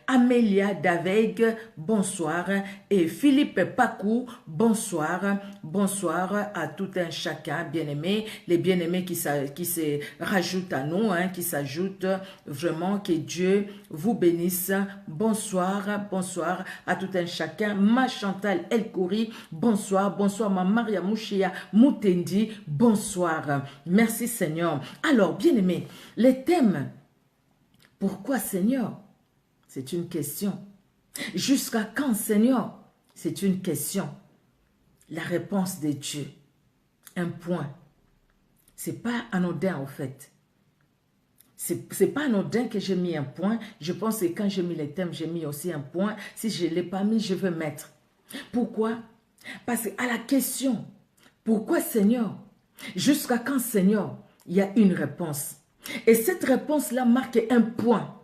Amélia Daveg, bonsoir. Et Philippe Pacou, bonsoir. Bonsoir à tout un chacun, bien-aimés. Les bien-aimés qui se rajoutent à nous, qui s'ajoutent. Vraiment, que Dieu vous bénisse. Bonsoir, bonsoir à tout un chacun. Ma Chantal El Kouri, bonsoir. Bonsoir, ma Maria Mouchia Moutendi, bonsoir. Merci Seigneur. Alors, bien-aimés, les thèmes. Pourquoi Seigneur? C'est une question. Jusqu'à quand, Seigneur? C'est une question. La réponse de Dieu. Un point. C'est pas anodin, en fait. C'est pas anodin que j'ai mis un point. Je pense que quand j'ai mis les thèmes, j'ai mis aussi un point. Si je ne l'ai pas mis, je veux mettre. Pourquoi? Parce qu'à la question, pourquoi, Seigneur? Jusqu'à quand, Seigneur? Il y a une réponse. Et cette réponse-là marque un point.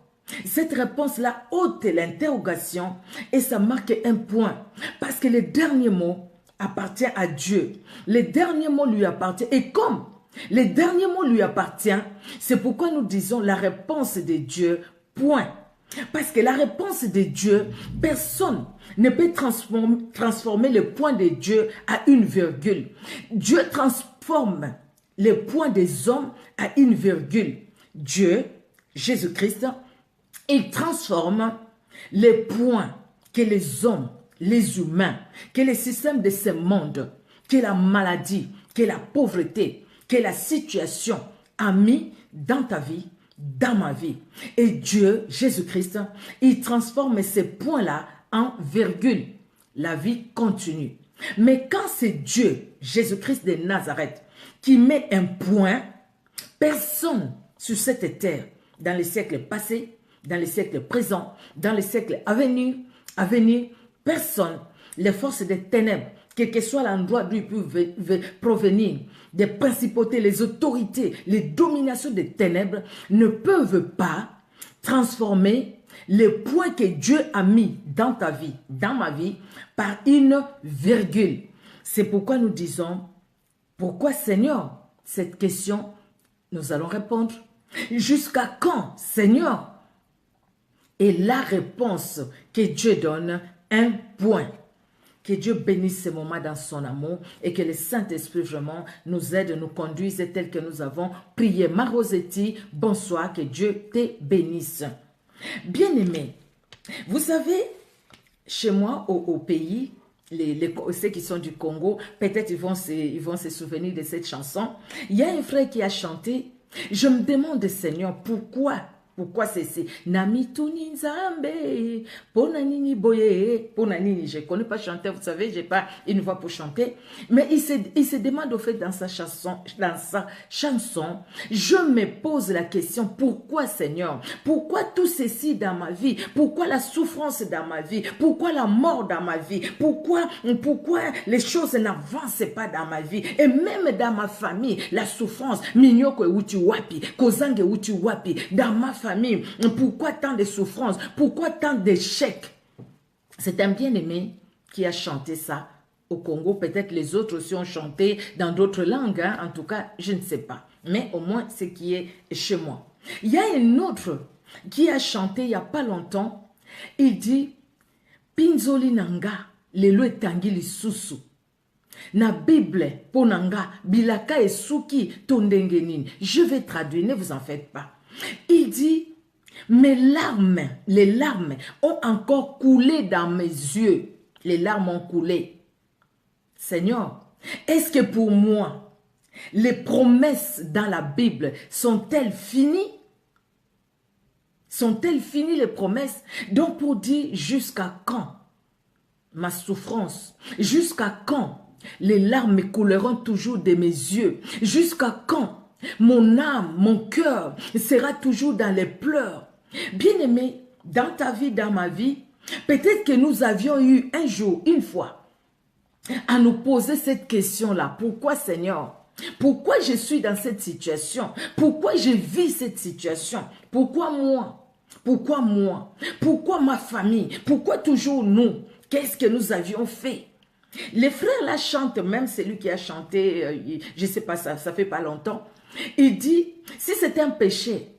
Cette réponse-là ôte l'interrogation et ça marque un point. Parce que le dernier mot appartient à Dieu. Le dernier mot lui appartient. Et comme le dernier mot lui appartient, c'est pourquoi nous disons la réponse de Dieu, point. Parce que la réponse de Dieu, personne ne peut transformer le point de Dieu à une virgule. Dieu transforme le point des hommes à une virgule. Dieu, Jésus-Christ, il transforme les points que les hommes, les humains, que les systèmes de ce monde, que la maladie, que la pauvreté, que la situation a mis dans ta vie, dans ma vie. Et Dieu, Jésus-Christ, il transforme ces points-là en virgule. La vie continue. Mais quand c'est Dieu, Jésus-Christ de Nazareth, qui met un point, personne sur cette terre, dans les siècles passés, dans les siècles présents, dans les siècles à venir, personne, les forces des ténèbres, quel que soit l'endroit d'où ils peuvent provenir, des principautés, les autorités, les dominations des ténèbres, ne peuvent pas transformer les points que Dieu a mis dans ta vie, dans ma vie, par une virgule. C'est pourquoi nous disons, pourquoi Seigneur? Cette question, nous allons répondre. Jusqu'à quand, Seigneur? Et la réponse que Dieu donne, un point. Que Dieu bénisse ce moment dans son amour et que le Saint-Esprit vraiment nous aide, nous conduise tel que nous avons prié. Marosetti, bonsoir, que Dieu te bénisse. Bien-aimés, vous savez, chez moi, au pays, ceux qui sont du Congo, peut-être ils vont se souvenir de cette chanson. Il y a un frère qui a chanté. Je me demande, Seigneur, pourquoi c'est Nami Tuni Nzambe, Ponanini Boye, Ponanini, je ne connais pas chanter, vous savez, je n'ai pas une voix pour chanter, mais il se demande au fait dans sa chanson, je me pose la question, pourquoi Seigneur? Pourquoi tout ceci dans ma vie? Pourquoi la souffrance dans ma vie? Pourquoi la mort dans ma vie? Pourquoi les choses n'avancent pas dans ma vie? Et même dans ma famille, la souffrance, Minyoko Uti Wapi, Kozange Uti Wapi, dans ma famille, pourquoi tant de souffrances? Pourquoi tant d'échecs? C'est un bien-aimé qui a chanté ça au Congo. Peut-être les autres aussi ont chanté dans d'autres langues. En tout cas, je ne sais pas. Mais au moins, ce qui est chez moi. Il y a un autre qui a chanté il n'y a pas longtemps. Il dit, Pinzoli nanga, lelo etangi lisusu. Na Bible, ponanga, bilaka esuki tondengenine. Je vais traduire, ne vous en faites pas. Il dit, mes larmes, les larmes ont encore coulé dans mes yeux. Les larmes ont coulé. Seigneur, est-ce que pour moi, les promesses dans la Bible sont-elles finies? Sont-elles finies les promesses? Donc pour dire jusqu'à quand ma souffrance? Jusqu'à quand les larmes couleront toujours de mes yeux? Jusqu'à quand mon âme, mon cœur sera toujours dans les pleurs? Bien-aimé, dans ta vie, dans ma vie, peut-être que nous avions eu un jour, une fois, à nous poser cette question-là. Pourquoi, Seigneur? Pourquoi je suis dans cette situation? Pourquoi je vis cette situation? Pourquoi moi? Pourquoi moi? Pourquoi ma famille? Pourquoi toujours nous? Qu'est-ce que nous avions fait? Les frères là chantent, même celui qui a chanté, je ne sais pas, ça fait pas longtemps. Il dit, si c'est un péché,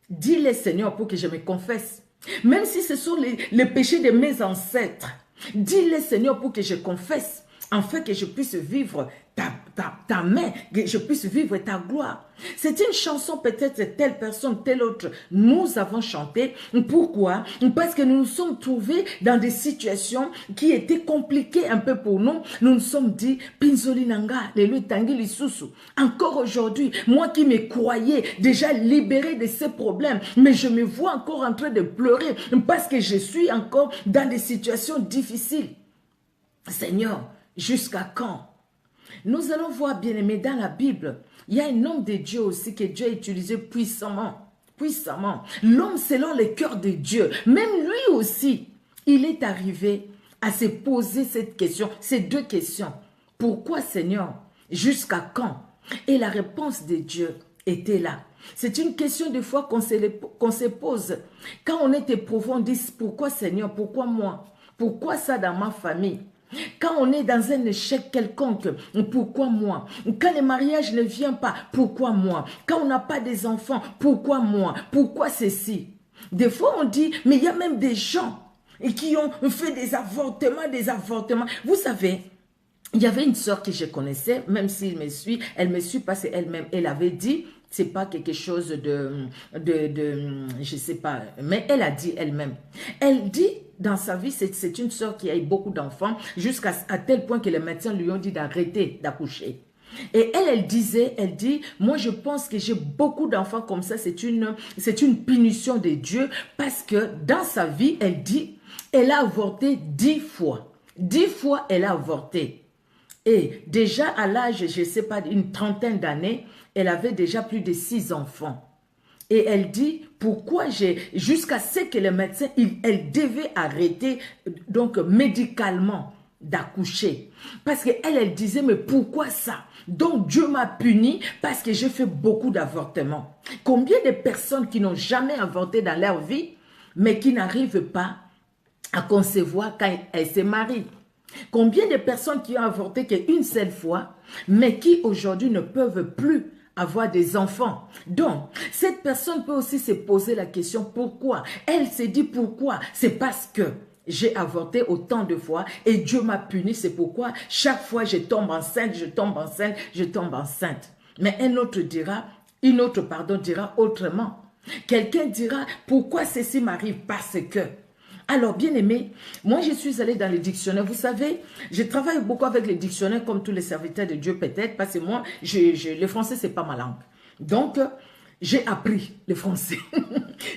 dis-le Seigneur pour que je me confesse. Même si ce sont les péchés de mes ancêtres, dis-le Seigneur pour que je confesse, afin que je puisse vivre ta main, que je puisse vivre ta gloire. C'est une chanson peut-être telle personne, telle autre, nous avons chanté. Pourquoi? Parce que nous nous sommes trouvés dans des situations qui étaient compliquées un peu pour nous. Nous nous sommes dit, Pinzoli Nanga, les Tangi Lisusu. Encore aujourd'hui, moi qui me croyais déjà libéré de ces problèmes, mais je me vois encore en train de pleurer parce que je suis encore dans des situations difficiles. Seigneur, jusqu'à quand? Nous allons voir, bien-aimés, dans la Bible, il y a un homme de Dieu aussi que Dieu a utilisé puissamment. Puissamment. L'homme selon le cœur de Dieu. Même lui aussi, il est arrivé à se poser cette question, ces deux questions. Pourquoi, Seigneur? Jusqu'à quand? Et la réponse de Dieu était là. C'est une question de foi qu'on se pose. Quand on est éprouvé, on dit, pourquoi, Seigneur? Pourquoi moi? Pourquoi ça dans ma famille? Quand on est dans un échec quelconque, pourquoi moi? Quand le mariage ne vient pas, pourquoi moi? Quand on n'a pas des enfants, pourquoi moi? Pourquoi ceci? Des fois on dit, mais il y a même des gens qui ont fait des avortements. Vous savez, il y avait une sœur que je connaissais, même s'il me suit, elle me suit parce qu'elle-même, elle avait dit, c'est pas quelque chose je sais pas, mais elle a dit elle-même. Elle dit, dans sa vie, c'est une sœur qui a eu beaucoup d'enfants, jusqu'à tel point que les médecins lui ont dit d'arrêter d'accoucher. Et elle dit, moi je pense que j'ai beaucoup d'enfants comme ça, c'est une punition de Dieu, parce que dans sa vie, elle dit, elle a avorté 10 fois. 10 fois, elle a avorté. Et déjà à l'âge, je ne sais pas, une trentaine d'années, elle avait déjà plus de 6 enfants. Et elle dit, pourquoi jusqu'à ce que le médecin, elle devait arrêter, donc médicalement, d'accoucher. Parce qu'elle disait, mais pourquoi ça? Donc Dieu m'a puni parce que j'ai fait beaucoup d'avortements. Combien de personnes qui n'ont jamais avorté dans leur vie, mais qui n'arrivent pas à concevoir quand elles se marient? Combien de personnes qui ont avorté qu'une seule fois, mais qui aujourd'hui ne peuvent plus avoir des enfants? Donc, cette personne peut aussi se poser la question, pourquoi? Elle se dit pourquoi? C'est parce que j'ai avorté autant de fois et Dieu m'a puni, c'est pourquoi chaque fois je tombe enceinte, je tombe enceinte. Mais une autre dira autrement. Quelqu'un dira, pourquoi ceci m'arrive? Parce que... Alors, bien aimé, moi je suis allée dans les dictionnaires. Vous savez, je travaille beaucoup avec les dictionnaires comme tous les serviteurs de Dieu peut-être, parce que moi, le français, c'est pas ma langue. Donc, j'ai appris le français.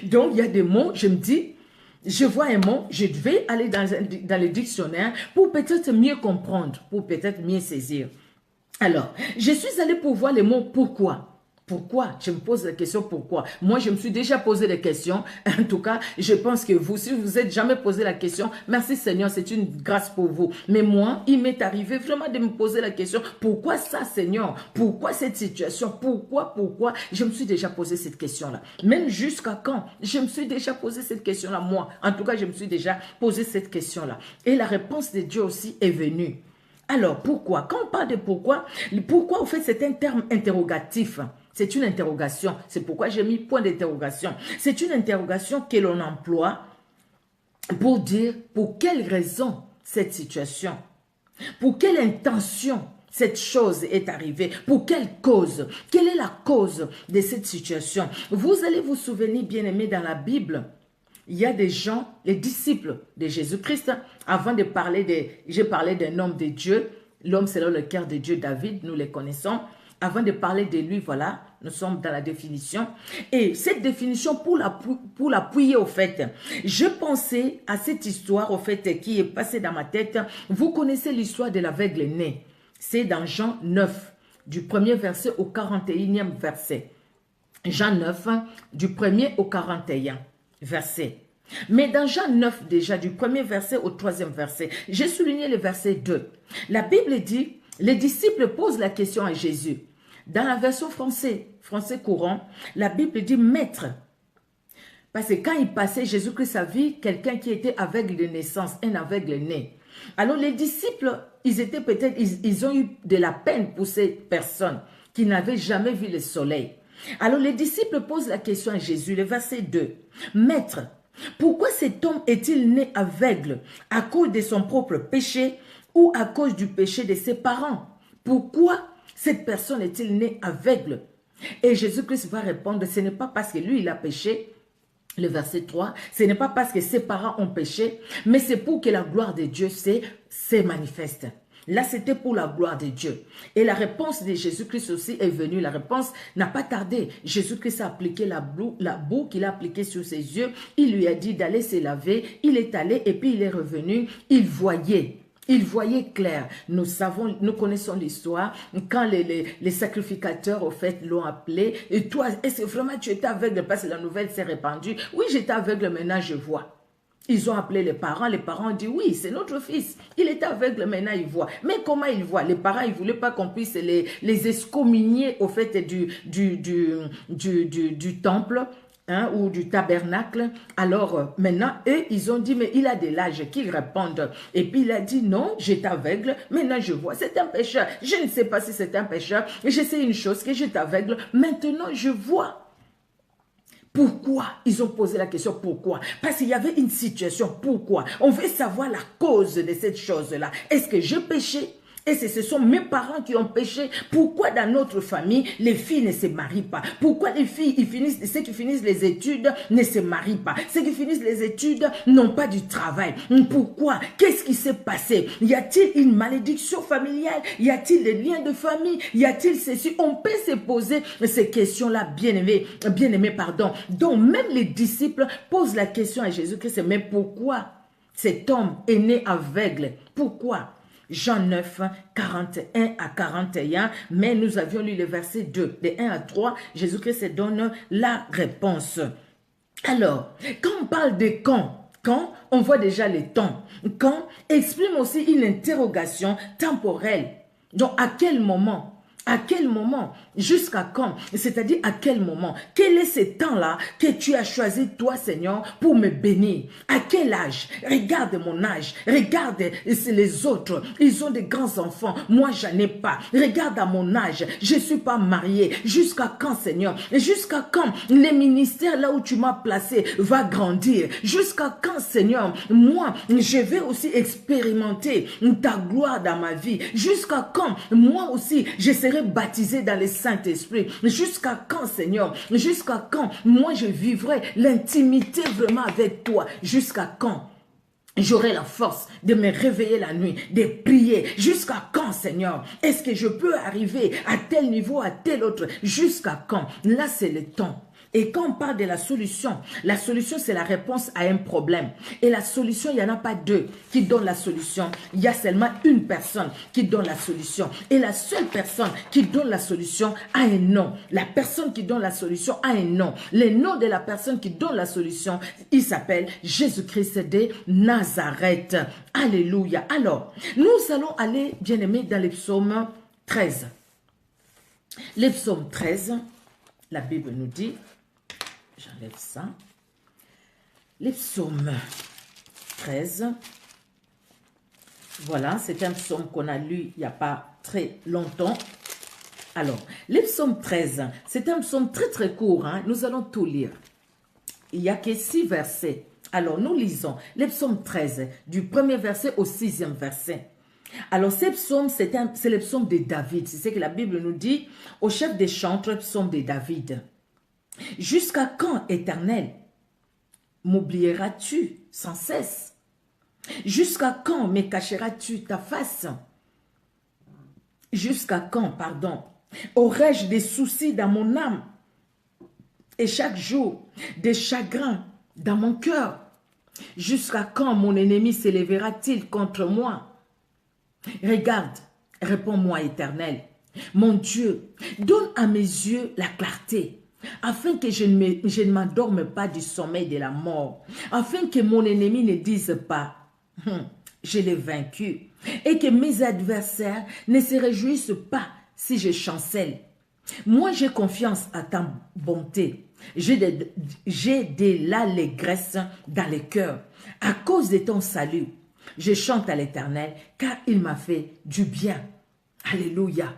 Donc, il y a des mots, je me dis, je vois un mot, je vais aller dans les dictionnaires pour peut-être mieux comprendre, pour peut-être mieux saisir. Alors, je suis allée pour voir les mots « pourquoi ». Pourquoi? Je me pose la question pourquoi. Moi, je me suis déjà posé des questions. En tout cas, je pense que vous, si vous vous êtes jamais posé la question, merci Seigneur, c'est une grâce pour vous. Mais moi, il m'est arrivé vraiment de me poser la question, pourquoi ça Seigneur? Pourquoi cette situation? Pourquoi? Je me suis déjà posé cette question-là. Même jusqu'à quand? Je me suis déjà posé cette question-là, moi. En tout cas, je me suis déjà posé cette question-là. Et la réponse de Dieu aussi est venue. Alors, pourquoi? Quand on parle de pourquoi, en fait, c'est un terme interrogatif. C'est une interrogation. C'est pourquoi j'ai mis point d'interrogation. C'est une interrogation que l'on emploie pour dire pour quelle raison cette situation, pour quelle intention cette chose est arrivée, pour quelle cause, quelle est la cause de cette situation. Vous allez vous souvenir, bien aimés, dans la Bible, il y a des gens, les disciples de Jésus-Christ, avant de parler j'ai parlé d'un homme de Dieu, l'homme selon le cœur de Dieu, David, nous les connaissons. Avant de parler de lui, voilà, nous sommes dans la définition. Et cette définition, pour l'appuyer au fait, je pensais à cette histoire, au fait, qui est passée dans ma tête. Vous connaissez l'histoire de l'aveugle né. C'est dans Jean 9, du 1er verset au 41e verset. Jean 9, du 1er au 41 verset. Mais dans Jean 9, déjà, du 1er verset au 3e verset, j'ai souligné le verset 2. La Bible dit, les disciples posent la question à Jésus. Dans la version français courant, la Bible dit « Maître ». Parce que quand il passait, Jésus-Christ a vu quelqu'un qui était aveugle de naissance, un aveugle né. Alors les disciples, ils ont eu de la peine pour ces personnes qui n'avaient jamais vu le soleil. Alors les disciples posent la question à Jésus, le verset 2. « Maître, Pourquoi cet homme est-il né aveugle? À cause de son propre péché ou à cause du péché de ses parents? Pourquoi cette personne est-il née aveugle? Et Jésus-Christ va répondre, ce n'est pas parce que lui, il a péché. Le verset 3, ce n'est pas parce que ses parents ont péché, mais c'est pour que la gloire de Dieu se manifeste. Là, c'était pour la gloire de Dieu. Et la réponse de Jésus-Christ aussi est venue. La réponse n'a pas tardé. Jésus-Christ a appliqué la boue qu'il a appliquée sur ses yeux. Il lui a dit d'aller se laver. Il est allé et puis il est revenu. Il voyait. Il voyait clair. Nous connaissons l'histoire. Quand les sacrificateurs, au fait, l'ont appelé. Et toi, est-ce que vraiment tu étais aveugle parce que la nouvelle s'est répandue? Oui, j'étais aveugle, maintenant je vois. Ils ont appelé les parents ont dit oui, c'est notre fils. Il est aveugle, maintenant il voit. Mais comment il voit? Les parents, ils ne voulaient pas qu'on puisse les excommunier au fait du temple. Hein, ou du tabernacle. Alors maintenant, eux, ils ont dit, mais il a de l'âge, qu'ils répondent. Et puis il a dit, non, j'étais aveugle, maintenant je vois, c'est un pécheur. Je ne sais pas si c'est un pécheur, mais je sais une chose, que j'étais aveugle, maintenant je vois. Pourquoi? Ils ont posé la question, pourquoi? Parce qu'il y avait une situation, pourquoi? On veut savoir la cause de cette chose-là. Est-ce que j'ai péché? Et ce sont mes parents qui ont péché. Pourquoi dans notre famille, les filles ne se marient pas? Pourquoi les filles, ceux qui finissent les études ne se marient pas? Ceux qui finissent les études n'ont pas du travail. Pourquoi? Qu'est-ce qui s'est passé? Y a-t-il une malédiction familiale? Y a-t-il des liens de famille? Y a-t-il ceci? On peut se poser ces questions-là, bien-aimés, pardon. Donc même les disciples posent la question à Jésus-Christ, mais pourquoi cet homme est né aveugle? Pourquoi? Jean 9, 41 à 41, mais nous avions lu le verset 2, de 1 à 3, Jésus-Christ donne la réponse. Alors, quand on parle de quand, on voit déjà les temps. Quand exprime aussi une interrogation temporelle. Donc, à quel moment? À quel moment? Jusqu'à quand? C'est-à-dire à quel moment? Quel est ce temps-là que tu as choisi, toi, Seigneur, pour me bénir? À quel âge? Regarde mon âge. Regarde les autres. Ils ont des grands enfants. Moi, j'en ai pas. Regarde à mon âge. Je ne suis pas mariée. Jusqu'à quand, Seigneur? Jusqu'à quand les ministères là où tu m'as placé va grandir? Jusqu'à quand, Seigneur? Moi, je vais aussi expérimenter ta gloire dans ma vie. Jusqu'à quand? Moi aussi, je serai baptisé dans le Saint-Esprit. Jusqu'à quand, Seigneur? Jusqu'à quand moi je vivrai l'intimité vraiment avec toi? Jusqu'à quand j'aurai la force de me réveiller la nuit, de prier? Jusqu'à quand, Seigneur? Est-ce que je peux arriver à tel niveau, à tel autre? Jusqu'à quand? Là, c'est le temps. Et quand on parle de la solution c'est la réponse à un problème. Et la solution, il n'y en a pas deux qui donnent la solution. Il y a seulement une personne qui donne la solution. Et la seule personne qui donne la solution a un nom. La personne qui donne la solution a un nom. Le nom de la personne qui donne la solution, il s'appelle Jésus-Christ de Nazareth. Alléluia. Alors, nous allons aller, bien-aimés, dans les psaumes 13. Les psaumes 13, la Bible nous dit... J'enlève ça. Les psaumes 13. Voilà, c'est un psaume qu'on a lu il n'y a pas très longtemps. Alors, les psaumes 13, c'est un psaume très très court. Hein? Nous allons tout lire. Il n'y a que 6 versets. Alors, nous lisons les psaumes 13, du premier verset au 6e verset. Alors, ces psaumes, c'est le psaume de David. C'est ce que la Bible nous dit au chef des chantres, psaume de David. Jusqu'à quand, Éternel, m'oublieras-tu sans cesse? Jusqu'à quand me cacheras-tu ta face? Jusqu'à quand, pardon, aurais-je des soucis dans mon âme? Et chaque jour, des chagrins dans mon cœur? Jusqu'à quand mon ennemi s'élèvera-t-il contre moi? Regarde, réponds-moi, Éternel. Mon Dieu, donne à mes yeux la clarté, afin que je ne m'endorme pas du sommeil de la mort, afin que mon ennemi ne dise pas « je l'ai vaincu » et que mes adversaires ne se réjouissent pas si je chancelle. Moi, j'ai confiance à ta bonté. J'ai de l'allégresse dans le cœur. À cause de ton salut, je chante à l'Éternel, car il m'a fait du bien. Alléluia.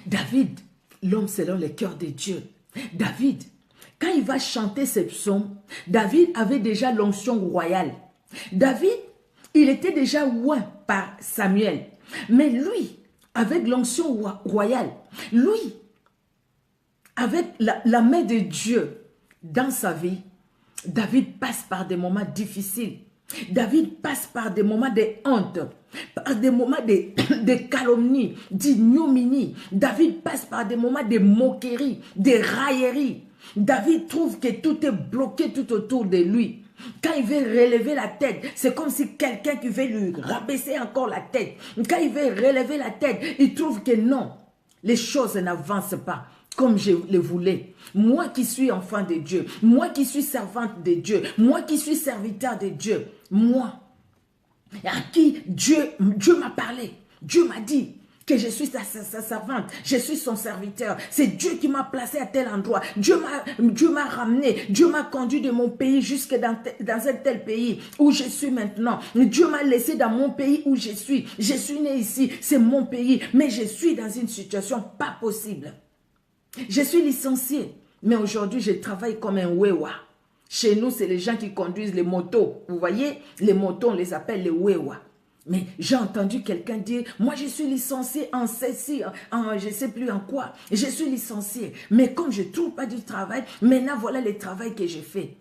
David, l'homme selon le cœur de Dieu. David, quand il va chanter ses psaumes, David avait déjà l'onction royale. David, il était déjà oint par Samuel. Mais lui, avec l'onction royale, lui, avec la main de Dieu dans sa vie, David passe par des moments difficiles. David passe par des moments de honte, par des moments de calomnie, d'ignominie. David passe par des moments de moquerie, de raillerie. David trouve que tout est bloqué tout autour de lui. Quand il veut relever la tête, c'est comme si quelqu'un qui veut lui rabaisser encore la tête. Quand il veut relever la tête, il trouve que non, les choses n'avancent pas comme je le voulais. Moi qui suis enfant de Dieu, moi qui suis servante de Dieu, moi qui suis serviteur de Dieu, moi, à qui Dieu m'a parlé, Dieu m'a dit que je suis sa servante, je suis son serviteur. C'est Dieu qui m'a placé à tel endroit. Dieu m'a ramené, Dieu m'a conduit de mon pays jusque dans un tel pays où je suis maintenant. Dieu m'a laissé dans mon pays où je suis. Je suis né ici, c'est mon pays, mais je suis dans une situation pas possible. Je suis licencié, mais aujourd'hui je travaille comme un wewa. Chez nous, c'est les gens qui conduisent les motos. Vous voyez, les motos, on les appelle les wewa. Mais j'ai entendu quelqu'un dire, moi je suis licencié en ceci, je ne sais plus en quoi. Je suis licencié, mais comme je ne trouve pas du travail, maintenant voilà le travail que j'ai fait.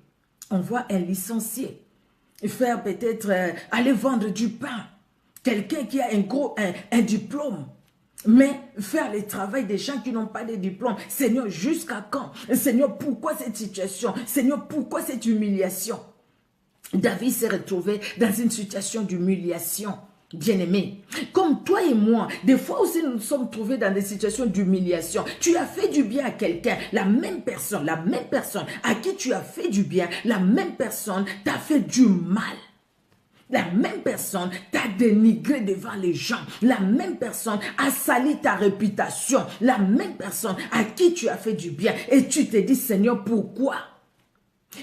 On voit un licencié faire peut-être aller vendre du pain. Quelqu'un qui a un diplôme. Mais faire le travail des gens qui n'ont pas de diplôme. Seigneur, jusqu'à quand? Seigneur, pourquoi cette situation? Seigneur, pourquoi cette humiliation? David s'est retrouvé dans une situation d'humiliation. Bien-aimé, comme toi et moi, des fois aussi nous nous sommes trouvés dans des situations d'humiliation. Tu as fait du bien à quelqu'un, la même personne à qui tu as fait du bien, la même personne t'a fait du mal. La même personne t'a dénigré devant les gens. La même personne a sali ta réputation. La même personne à qui tu as fait du bien. Et tu te dis, Seigneur, pourquoi?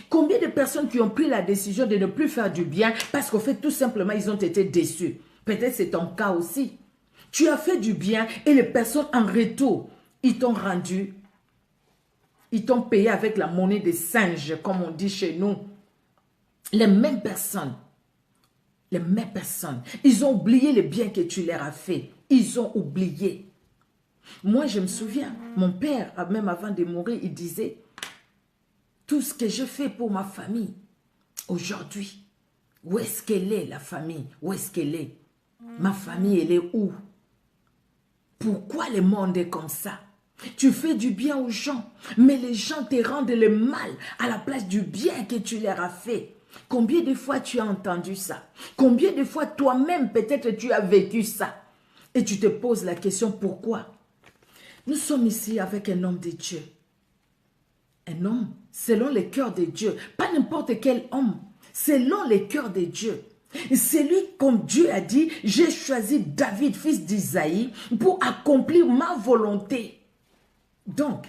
Combien de personnes qui ont pris la décision de ne plus faire du bien parce qu'au fait, tout simplement, ils ont été déçus. Peut-être c'est ton cas aussi. Tu as fait du bien et les personnes en retour, ils t'ont rendu, ils t'ont payé avec la monnaie des singes, comme on dit chez nous. Les mêmes personnes. Les mêmes personnes, ils ont oublié le bien que tu leur as fait. Ils ont oublié. Moi, je me souviens, mon père, même avant de mourir, il disait, tout ce que je fais pour ma famille, aujourd'hui, où est-ce qu'elle est la famille? Où est-ce qu'elle est? Ma famille, elle est où? Pourquoi le monde est comme ça? Tu fais du bien aux gens, mais les gens te rendent le mal à la place du bien que tu leur as fait. Combien de fois tu as entendu ça? Combien de fois toi-même peut-être tu as vécu ça? Et tu te poses la question pourquoi? Nous sommes ici avec un homme de Dieu. Un homme selon le cœur de Dieu. Pas n'importe quel homme. Selon le cœur de Dieu. C'est lui, comme Dieu a dit, j'ai choisi David, fils d'Isaïe, pour accomplir ma volonté. Donc,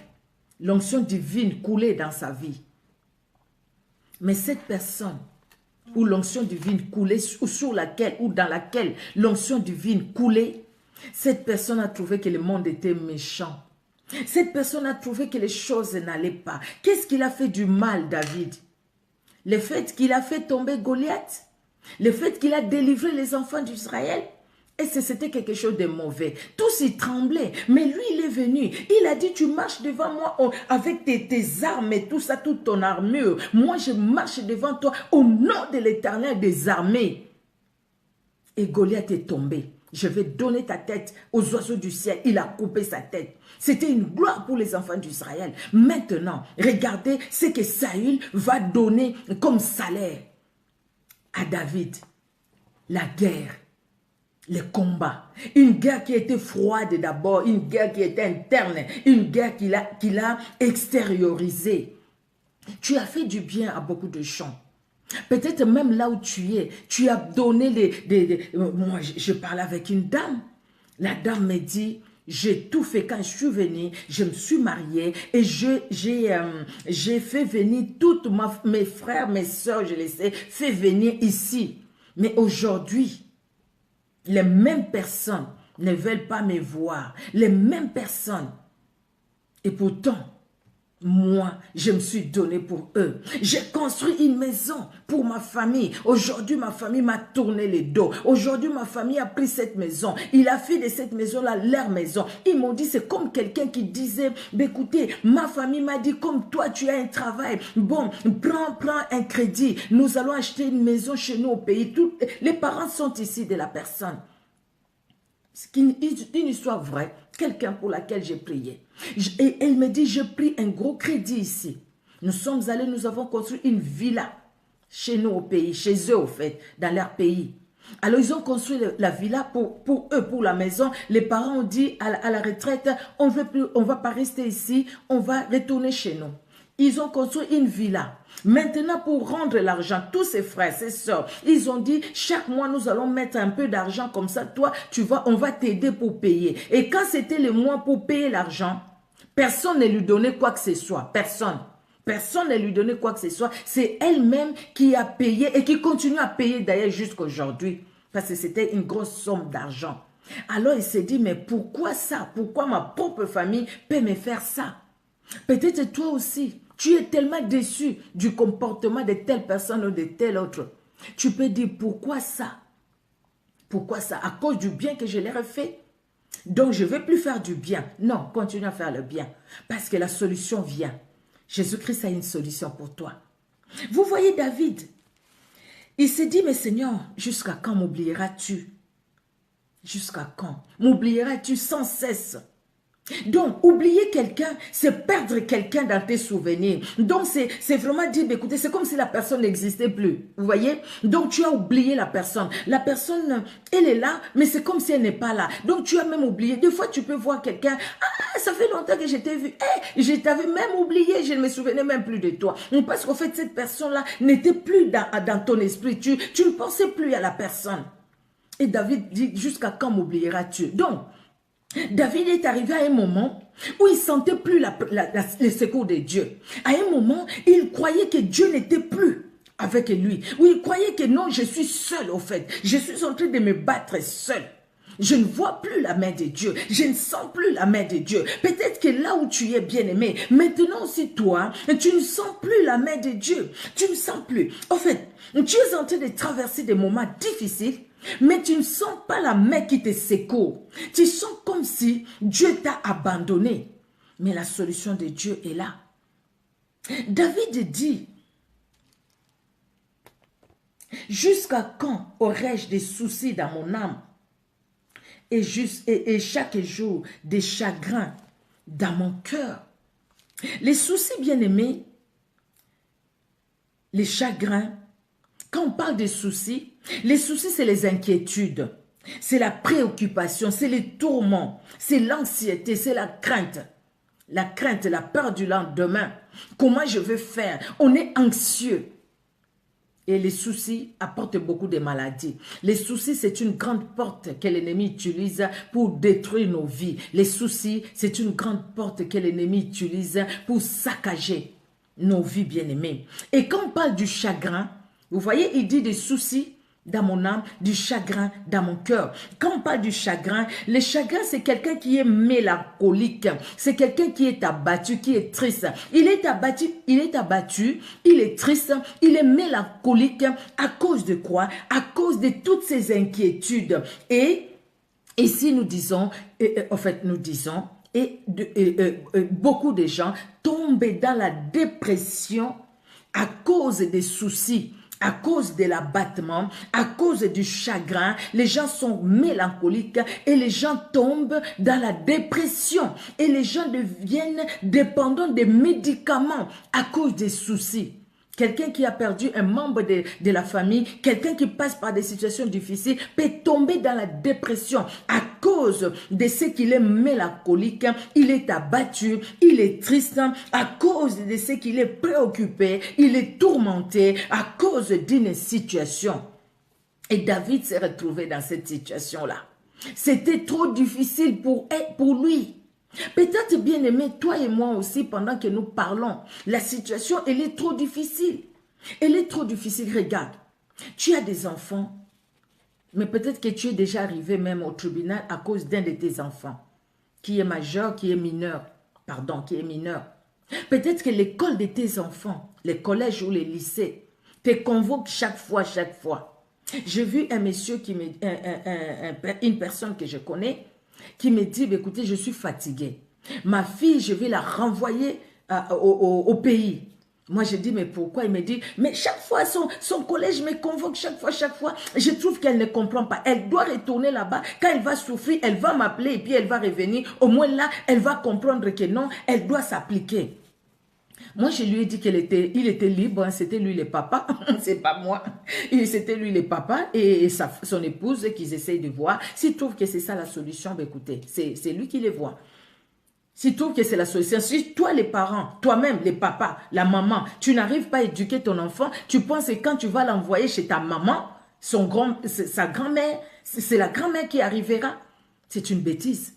l'onction divine coulait dans sa vie. Mais cette personne où l'onction divine coulait, ou sur laquelle, ou dans laquelle l'onction divine coulait, cette personne a trouvé que le monde était méchant. Cette personne a trouvé que les choses n'allaient pas. Qu'est-ce qu'il a fait du mal, David? Le fait qu'il a fait tomber Goliath? Le fait qu'il a délivré les enfants d'Israël? Et c'était quelque chose de mauvais. Tous y tremblaient. Mais lui, il est venu. Il a dit, tu marches devant moi avec tes armes et tout ça, toute ton armure. Moi, je marche devant toi au nom de l'Éternel des armées. Et Goliath est tombé. Je vais donner ta tête aux oiseaux du ciel. Il a coupé sa tête. C'était une gloire pour les enfants d'Israël. Maintenant, regardez ce que Saül va donner comme salaire à David. La guerre. Les combats, une guerre qui était froide d'abord, une guerre qui était interne, une guerre qu'il a extériorisée. Tu as fait du bien à beaucoup de gens. Peut-être même là où tu es, tu as donné moi, je parlais avec une dame. La dame me dit, j'ai tout fait quand je suis venue, je me suis mariée et j'ai fait venir tous mes frères, mes soeurs, je les ai fait venir ici. Mais aujourd'hui, les mêmes personnes ne veulent pas me voir. Les mêmes personnes. Et pourtant, Moi, je me suis donné pour eux. J'ai construit une maison pour ma famille. Aujourd'hui, ma famille m'a tourné les dos. Aujourd'hui, ma famille a pris cette maison. Il a fait de cette maison-là leur maison. Ils m'ont dit, c'est comme quelqu'un qui disait, écoutez, ma famille m'a dit, comme toi, tu as un travail. Bon, prends un crédit. Nous allons acheter une maison chez nous au pays. Les parents sont ici de la personne. C'est une histoire vraie. Quelqu'un pour laquelle j'ai prié. Et elle me dit, j'ai pris un gros crédit ici. Nous sommes allés, nous avons construit une villa chez nous au pays, chez eux au fait, dans leur pays. Alors ils ont construit la villa pour eux, pour la maison. Les parents ont dit à la retraite, on ne va pas rester ici, on va retourner chez nous. Ils ont construit une villa. Maintenant, pour rendre l'argent, tous ses frères, ses soeurs, ils ont dit, chaque mois, nous allons mettre un peu d'argent comme ça. Toi, on va t'aider pour payer. Et quand c'était le mois pour payer l'argent, personne ne lui donnait quoi que ce soit. Personne. Personne ne lui donnait quoi que ce soit. C'est elle-même qui a payé et qui continue à payer d'ailleurs jusqu'à aujourd'hui. Parce que c'était une grosse somme d'argent. Alors, il s'est dit, mais pourquoi ça? Pourquoi ma propre famille peut me faire ça? Peut-être toi aussi, tu es tellement déçu du comportement de telle personne ou de telle autre. Tu peux dire, pourquoi ça? Pourquoi ça? À cause du bien que je leur ai fait? Donc, je ne vais plus faire du bien. Non, continue à faire le bien. Parce que la solution vient. Jésus-Christ a une solution pour toi. Vous voyez David, il s'est dit, mais Seigneur, jusqu'à quand m'oublieras-tu? Jusqu'à quand? M'oublieras-tu sans cesse? Donc, oublier quelqu'un, c'est perdre quelqu'un dans tes souvenirs. Donc, c'est vraiment dire, écoutez, c'est comme si la personne n'existait plus. Vous voyez? Donc, tu as oublié la personne. La personne, elle est là, mais c'est comme si elle n'est pas là. Donc, tu as même oublié. Des fois, tu peux voir quelqu'un, ah, ça fait longtemps que je t'ai vu. Je t'avais même oublié, je ne me souvenais même plus de toi. Parce qu'en fait, cette personne-là n'était plus dans ton esprit. Tu ne pensais plus à la personne. Et David dit, jusqu'à quand m'oublieras-tu? Donc, David est arrivé à un moment où il ne sentait plus le secours de Dieu. À un moment, il croyait que Dieu n'était plus avec lui. Où il croyait que non, je suis seul au fait. Je suis en train de me battre seul. Je ne vois plus la main de Dieu. Je ne sens plus la main de Dieu. Peut-être que là où tu es bien-aimé, maintenant aussi toi, tu ne sens plus la main de Dieu. Tu ne sens plus. En fait, tu es en train de traverser des moments difficiles, mais tu ne sens pas la main qui te secoue. Tu sens comme si Dieu t'a abandonné. Mais la solution de Dieu est là. David dit, jusqu'à quand aurais-je des soucis dans mon âme et chaque jour des chagrins dans mon cœur? Les soucis, bien-aimés, les chagrins, quand on parle des soucis, les soucis, c'est les inquiétudes, c'est la préoccupation, c'est les tourments, c'est l'anxiété, c'est la crainte. La crainte, la peur du lendemain. Comment je vais faire? On est anxieux. Et les soucis apportent beaucoup de maladies. Les soucis, c'est une grande porte que l'ennemi utilise pour détruire nos vies. Les soucis, c'est une grande porte que l'ennemi utilise pour saccager nos vies bien-aimées. Et quand on parle du chagrin, vous voyez, il dit des soucis dans mon âme, du chagrin dans mon cœur. Quand on parle du chagrin, le chagrin, c'est quelqu'un qui est mélancolique. C'est quelqu'un qui est abattu, qui est triste. Il est abattu, il est triste, il est mélancolique. À cause de quoi? À cause de toutes ces inquiétudes. Et ici, nous disons, beaucoup de gens tombent dans la dépression à cause des soucis, à cause de l'abattement, à cause du chagrin. Les gens sont mélancoliques et les gens tombent dans la dépression. Et les gens deviennent dépendants des médicaments à cause des soucis. Quelqu'un qui a perdu un membre de la famille, quelqu'un qui passe par des situations difficiles peut tomber dans la dépression à cause de ce qu'il est mélancolique, il est abattu, il est triste, à cause de ce qu'il est préoccupé, il est tourmenté à cause d'une situation. Et David s'est retrouvé dans cette situation-là. C'était trop difficile pour lui. Peut-être, bien-aimé, toi et moi aussi, pendant que nous parlons, la situation, elle est trop difficile. Elle est trop difficile. Regarde, tu as des enfants, mais peut-être que tu es déjà arrivé même au tribunal à cause d'un de tes enfants, qui est majeur, qui est mineur. Peut-être que l'école de tes enfants, les collèges ou les lycées, te convoquent chaque fois. J'ai vu un monsieur, une personne que je connais, qui me dit, écoutez, je suis fatigué. Ma fille, je vais la renvoyer au pays. Moi, je dis, mais pourquoi? Il me dit, mais chaque fois, son collège me convoque, chaque fois. Je trouve qu'elle ne comprend pas. Elle doit retourner là-bas. Quand elle va souffrir, elle va m'appeler et puis elle va revenir. Au moins là, elle va comprendre que non, elle doit s'appliquer. Moi, je lui ai dit il était libre, hein, c'était lui le papa, c'est pas moi. C'était lui le papa et son épouse qu'ils essayent de voir. S'ils trouvent que c'est ça la solution, ben écoutez, c'est lui qui les voit. S'ils trouvent que c'est la solution, si toi les parents, toi-même les papas, la maman, tu n'arrives pas à éduquer ton enfant, tu penses que quand tu vas l'envoyer chez ta maman, sa grand-mère, c'est la grand-mère qui arrivera. C'est une bêtise.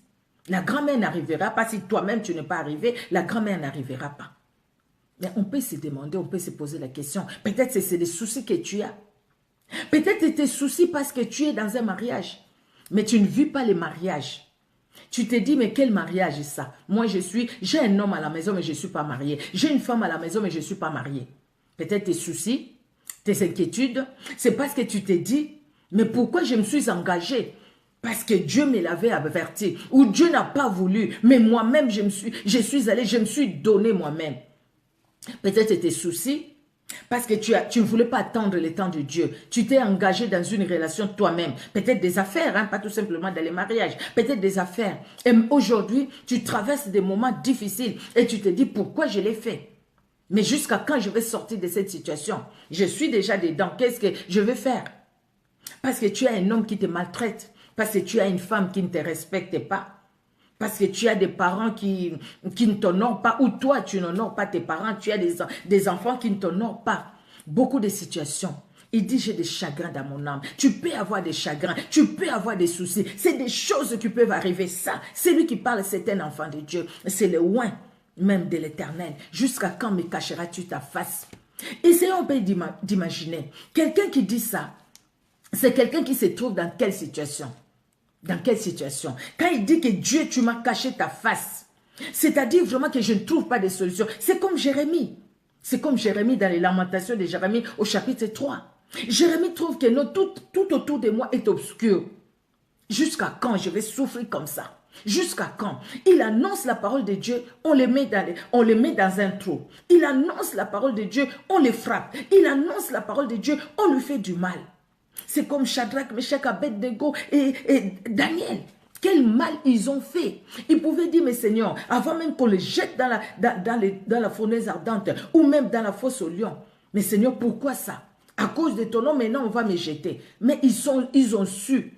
La grand-mère n'arrivera pas si toi-même tu n'es pas arrivé, la grand-mère n'arrivera pas. Mais on peut se demander, on peut se poser la question. Peut-être que c'est des soucis que tu as. Peut-être que tes soucis parce que tu es dans un mariage. Mais tu ne vis pas le mariage. Tu te dis, mais quel mariage est ça? Moi, j'ai un homme à la maison, mais je ne suis pas mariée. J'ai une femme à la maison, mais je ne suis pas mariée. Peut-être tes soucis, tes inquiétudes, c'est parce que tu te dis, mais pourquoi je me suis engagée? Parce que Dieu me l'avait averti. Ou Dieu n'a pas voulu. Mais moi-même, je suis allée, je me suis donné moi-même. Peut-être tes soucis, parce que tu ne voulais pas attendre le temps de Dieu. Tu t'es engagé dans une relation toi-même. Peut-être des affaires, hein, pas tout simplement dans les mariages. Peut-être des affaires. Et aujourd'hui, tu traverses des moments difficiles et tu te dis pourquoi je l'ai fait. Mais jusqu'à quand je vais sortir de cette situation? Je suis déjà dedans. Qu'est-ce que je vais faire? Parce que tu as un homme qui te maltraite. Parce que tu as une femme qui ne te respecte pas. Parce que tu as des parents qui ne t'honorent pas, ou toi, tu n'honores pas tes parents, tu as des enfants qui ne t'honorent pas. Beaucoup de situations. Il dit, j'ai des chagrins dans mon âme. Tu peux avoir des chagrins, tu peux avoir des soucis. C'est des choses qui peuvent arriver. Ça, c'est lui qui parle, c'est un enfant de Dieu. C'est le oint même de l'Éternel. Jusqu'à quand me cacheras-tu ta face? Essayons un peu d'imaginer. Quelqu'un qui dit ça, c'est quelqu'un qui se trouve dans quelle situation? Dans quelle situation? Quand il dit que Dieu, tu m'as caché ta face, c'est-à-dire vraiment que je ne trouve pas de solution. C'est comme Jérémie. C'est comme Jérémie dans les Lamentations de Jérémie au chapitre 3. Jérémie trouve que non, tout autour de moi est obscur. Jusqu'à quand je vais souffrir comme ça? Jusqu'à quand? Il annonce la parole de Dieu, on le met dans un trou. Il annonce la parole de Dieu, on le frappe. Il annonce la parole de Dieu, on lui fait du mal. C'est comme Shadrach, Meshach, Abednego et Daniel. Quel mal ils ont fait. Ils pouvaient dire, mais Seigneur, avant même qu'on les jette dans la fournaise ardente ou même dans la fosse au lion. Mais Seigneur, pourquoi ça? À cause de ton nom, maintenant on va me jeter. Mais ils ont su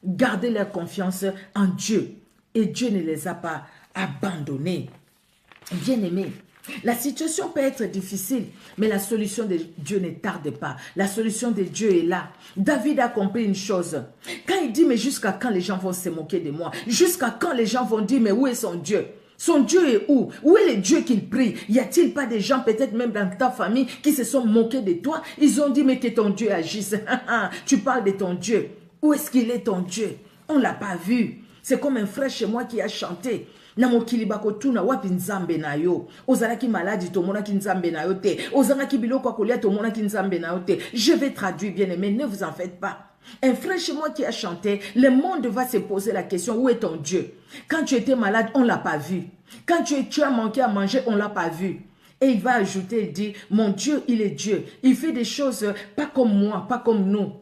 garder leur confiance en Dieu. Et Dieu ne les a pas abandonnés. Bien-aimés, la situation peut être difficile, mais la solution de Dieu ne tarde pas. La solution de Dieu est là. David a compris une chose. Quand il dit, mais jusqu'à quand les gens vont se moquer de moi? Jusqu'à quand les gens vont dire, mais où est son Dieu? Son Dieu est où? Où est le Dieu qu'il prie? Y a-t-il pas des gens, peut-être même dans ta famille, qui se sont moqués de toi? Ils ont dit, mais que ton Dieu agisse. Tu parles de ton Dieu. Où est-ce qu'il est ton Dieu? On ne l'a pas vu. C'est comme un frère chez moi qui a chanté. Na mokili bakotuna wapi nzambe na yo. Ozalaki maladi tomonaki nzambe na yo te. Ozalaki biloko kolia tomonaki nzambe na yo te. Je vais traduire, bien aimé, ne vous en faites pas. Un frère chez moi qui a chanté, le monde va se poser la question, où est ton Dieu? Quand tu étais malade, on ne l'a pas vu. Quand tu as manqué à manger, on ne l'a pas vu. Et il va ajouter, il dit, mon Dieu, il est Dieu. Il fait des choses pas comme moi, pas comme nous.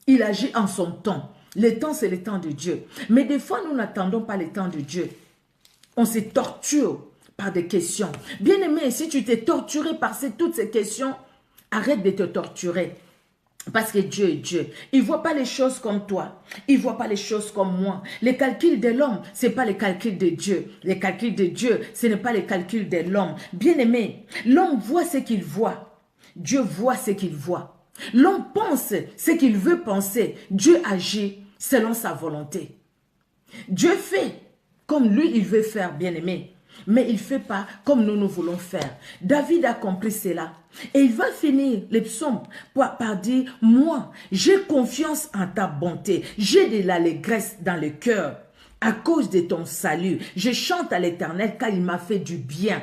Il agit en son temps. Le temps, c'est le temps de Dieu. Mais des fois, nous n'attendons pas le temps de Dieu. On se torture par des questions. Bien-aimé, si tu t'es torturé par toutes ces questions, arrête de te torturer. Parce que Dieu est Dieu. Il ne voit pas les choses comme toi. Il ne voit pas les choses comme moi. Les calculs de l'homme, ce n'est pas les calculs de Dieu. Les calculs de Dieu, ce n'est pas les calculs de l'homme. Bien-aimé, l'homme voit ce qu'il voit. Dieu voit ce qu'il voit. L'homme pense ce qu'il veut penser. Dieu agit selon sa volonté. Dieu fait comme lui, il veut faire, bien-aimé. Mais il ne fait pas comme nous voulons faire. David a compris cela. Et il va finir les psaumes par dire, moi, j'ai confiance en ta bonté. J'ai de l'allégresse dans le cœur. À cause de ton salut, je chante à l'Éternel car il m'a fait du bien.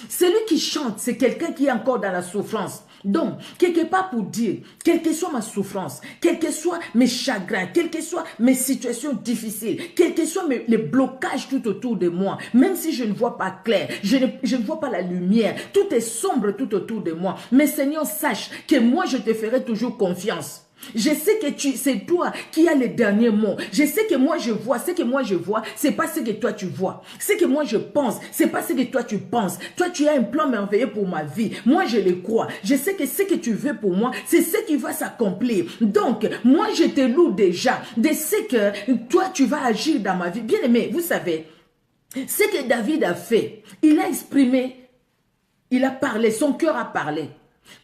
Celui qui chante, c'est quelqu'un qui est encore dans la souffrance. Donc, quelque part pour dire, quelle que soit ma souffrance, quels que soient mes chagrins, quelles que soient mes situations difficiles, quels que soient les blocages tout autour de moi, même si je ne vois pas clair, je ne vois pas la lumière, tout est sombre tout autour de moi. Mais Seigneur, sache que moi, je te ferai toujours confiance. Je sais que c'est toi qui as les derniers mots. Je sais que moi je vois, ce que moi je vois, c'est pas ce que toi tu vois. Ce que moi je pense, c'est pas ce que toi tu penses. Toi tu as un plan merveilleux pour ma vie. Moi je le crois. Je sais que ce que tu veux pour moi, c'est ce qui va s'accomplir. Donc, moi je te loue déjà de ce que toi tu vas agir dans ma vie. Bien aimé, vous savez, ce que David a fait, il a exprimé, il a parlé, son cœur a parlé.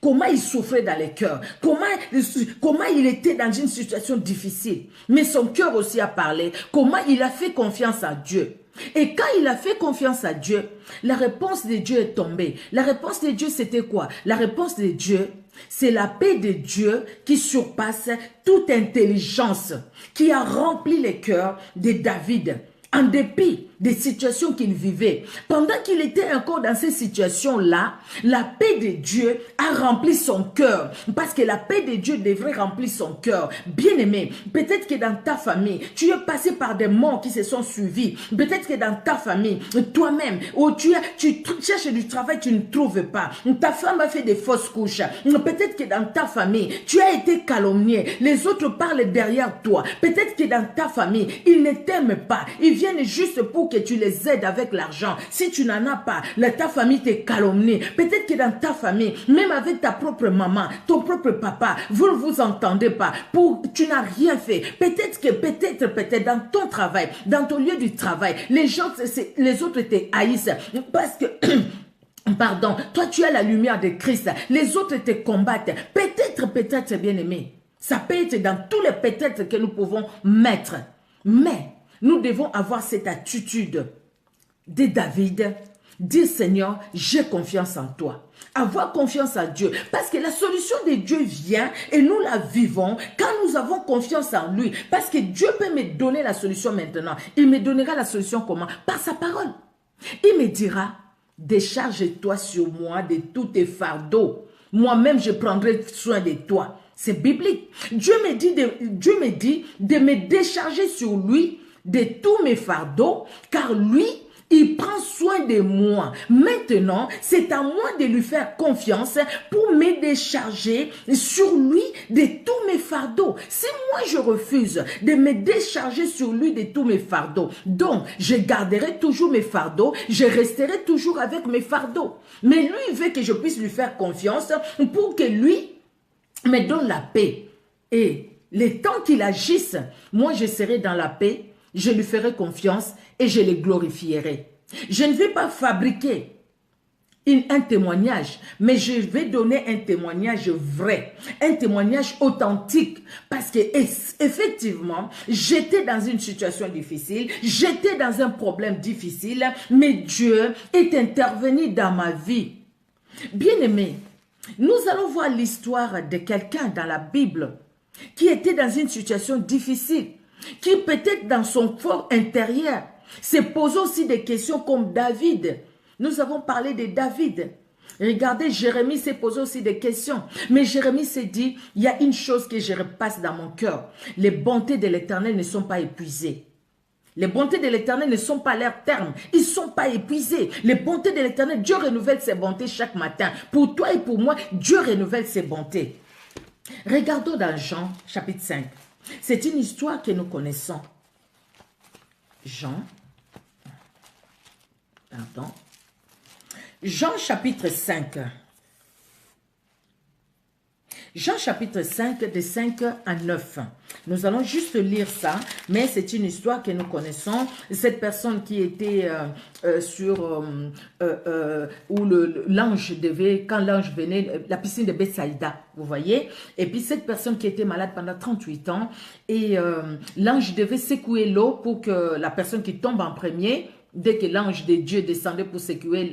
Comment il souffrait dans les cœurs, comment il était dans une situation difficile. Mais son cœur aussi a parlé, comment il a fait confiance à Dieu. Et quand il a fait confiance à Dieu, la réponse de Dieu est tombée. La réponse de Dieu, c'était quoi? La réponse de Dieu, c'est la paix de Dieu qui surpasse toute intelligence, qui a rempli les cœurs de David. En dépit des situations qu'il vivait, pendant qu'il était encore dans ces situations-là, la paix de Dieu a rempli son cœur. Parce que la paix de Dieu devrait remplir son cœur. Bien-aimé, peut-être que dans ta famille, tu es passé par des morts qui se sont suivis. Peut-être que dans ta famille, toi-même, tu cherches du travail, tu ne trouves pas. Ta femme a fait des fausses couches. Peut-être que dans ta famille, tu as été calomnié. Les autres parlent derrière toi. Peut-être que dans ta famille, ils ne t'aiment pas. Ils viennent juste pour que tu les aides avec l'argent. Si tu n'en as pas, ta famille te calomnie. Peut-être que dans ta famille, même avec ta propre maman, ton propre papa, vous ne vous entendez pas. Tu n'as rien fait. Peut-être dans ton travail, dans ton lieu du travail, les autres te haïssent parce que pardon, toi tu as la lumière de Christ. Les autres te combattent. Peut-être bien aimé. Ça peut être dans tous les peut-être que nous pouvons mettre. Mais nous devons avoir cette attitude de David, dire Seigneur, j'ai confiance en toi. Avoir confiance en Dieu. Parce que la solution de Dieu vient et nous la vivons quand nous avons confiance en lui. Parce que Dieu peut me donner la solution maintenant. Il me donnera la solution comment? Par sa parole. Il me dira, décharge-toi sur moi de tous tes fardeaux. Moi-même, je prendrai soin de toi. C'est biblique. Dieu me dit de me décharger sur lui de tous mes fardeaux, car lui, il prend soin de moi. Maintenant, c'est à moi de lui faire confiance pour me décharger sur lui de tous mes fardeaux. Si moi je refuse de me décharger sur lui de tous mes fardeaux, donc je garderai toujours mes fardeaux, je resterai toujours avec mes fardeaux. Mais lui, il veut que je puisse lui faire confiance pour que lui me donne la paix. Et le temps qu'il agisse, moi je serai dans la paix. Je lui ferai confiance et je le glorifierai. Je ne vais pas fabriquer un témoignage, mais je vais donner un témoignage vrai, un témoignage authentique, parce que effectivement, j'étais dans une situation difficile, j'étais dans un problème difficile, mais Dieu est intervenu dans ma vie. Bien-aimé, nous allons voir l'histoire de quelqu'un dans la Bible qui était dans une situation difficile, qui peut-être dans son fort intérieur se pose aussi des questions comme David. Nous avons parlé de David. Regardez, Jérémie s'est posé aussi des questions. Mais Jérémie s'est dit, il y a une chose que je repasse dans mon cœur. Les bontés de l'Éternel ne sont pas épuisées. Les bontés de l'Éternel ne sont pas à leur terme. Ils ne sont pas épuisés. Les bontés de l'Éternel, Dieu renouvelle ses bontés chaque matin. Pour toi et pour moi, Dieu renouvelle ses bontés. Regardons dans Jean chapitre 5. C'est une histoire que nous connaissons. Jean chapitre 5. Jean chapitre 5, de 5 à 9. Nous allons juste lire ça, mais c'est une histoire que nous connaissons. Cette personne qui était où l'ange devait, quand l'ange venait, la piscine de Bethsaïda, vous voyez. Et puis cette personne qui était malade pendant 38 ans, et l'ange devait secouer l'eau pour que la personne qui tombe en premier, dès que l'ange de Dieu descendait pour secouer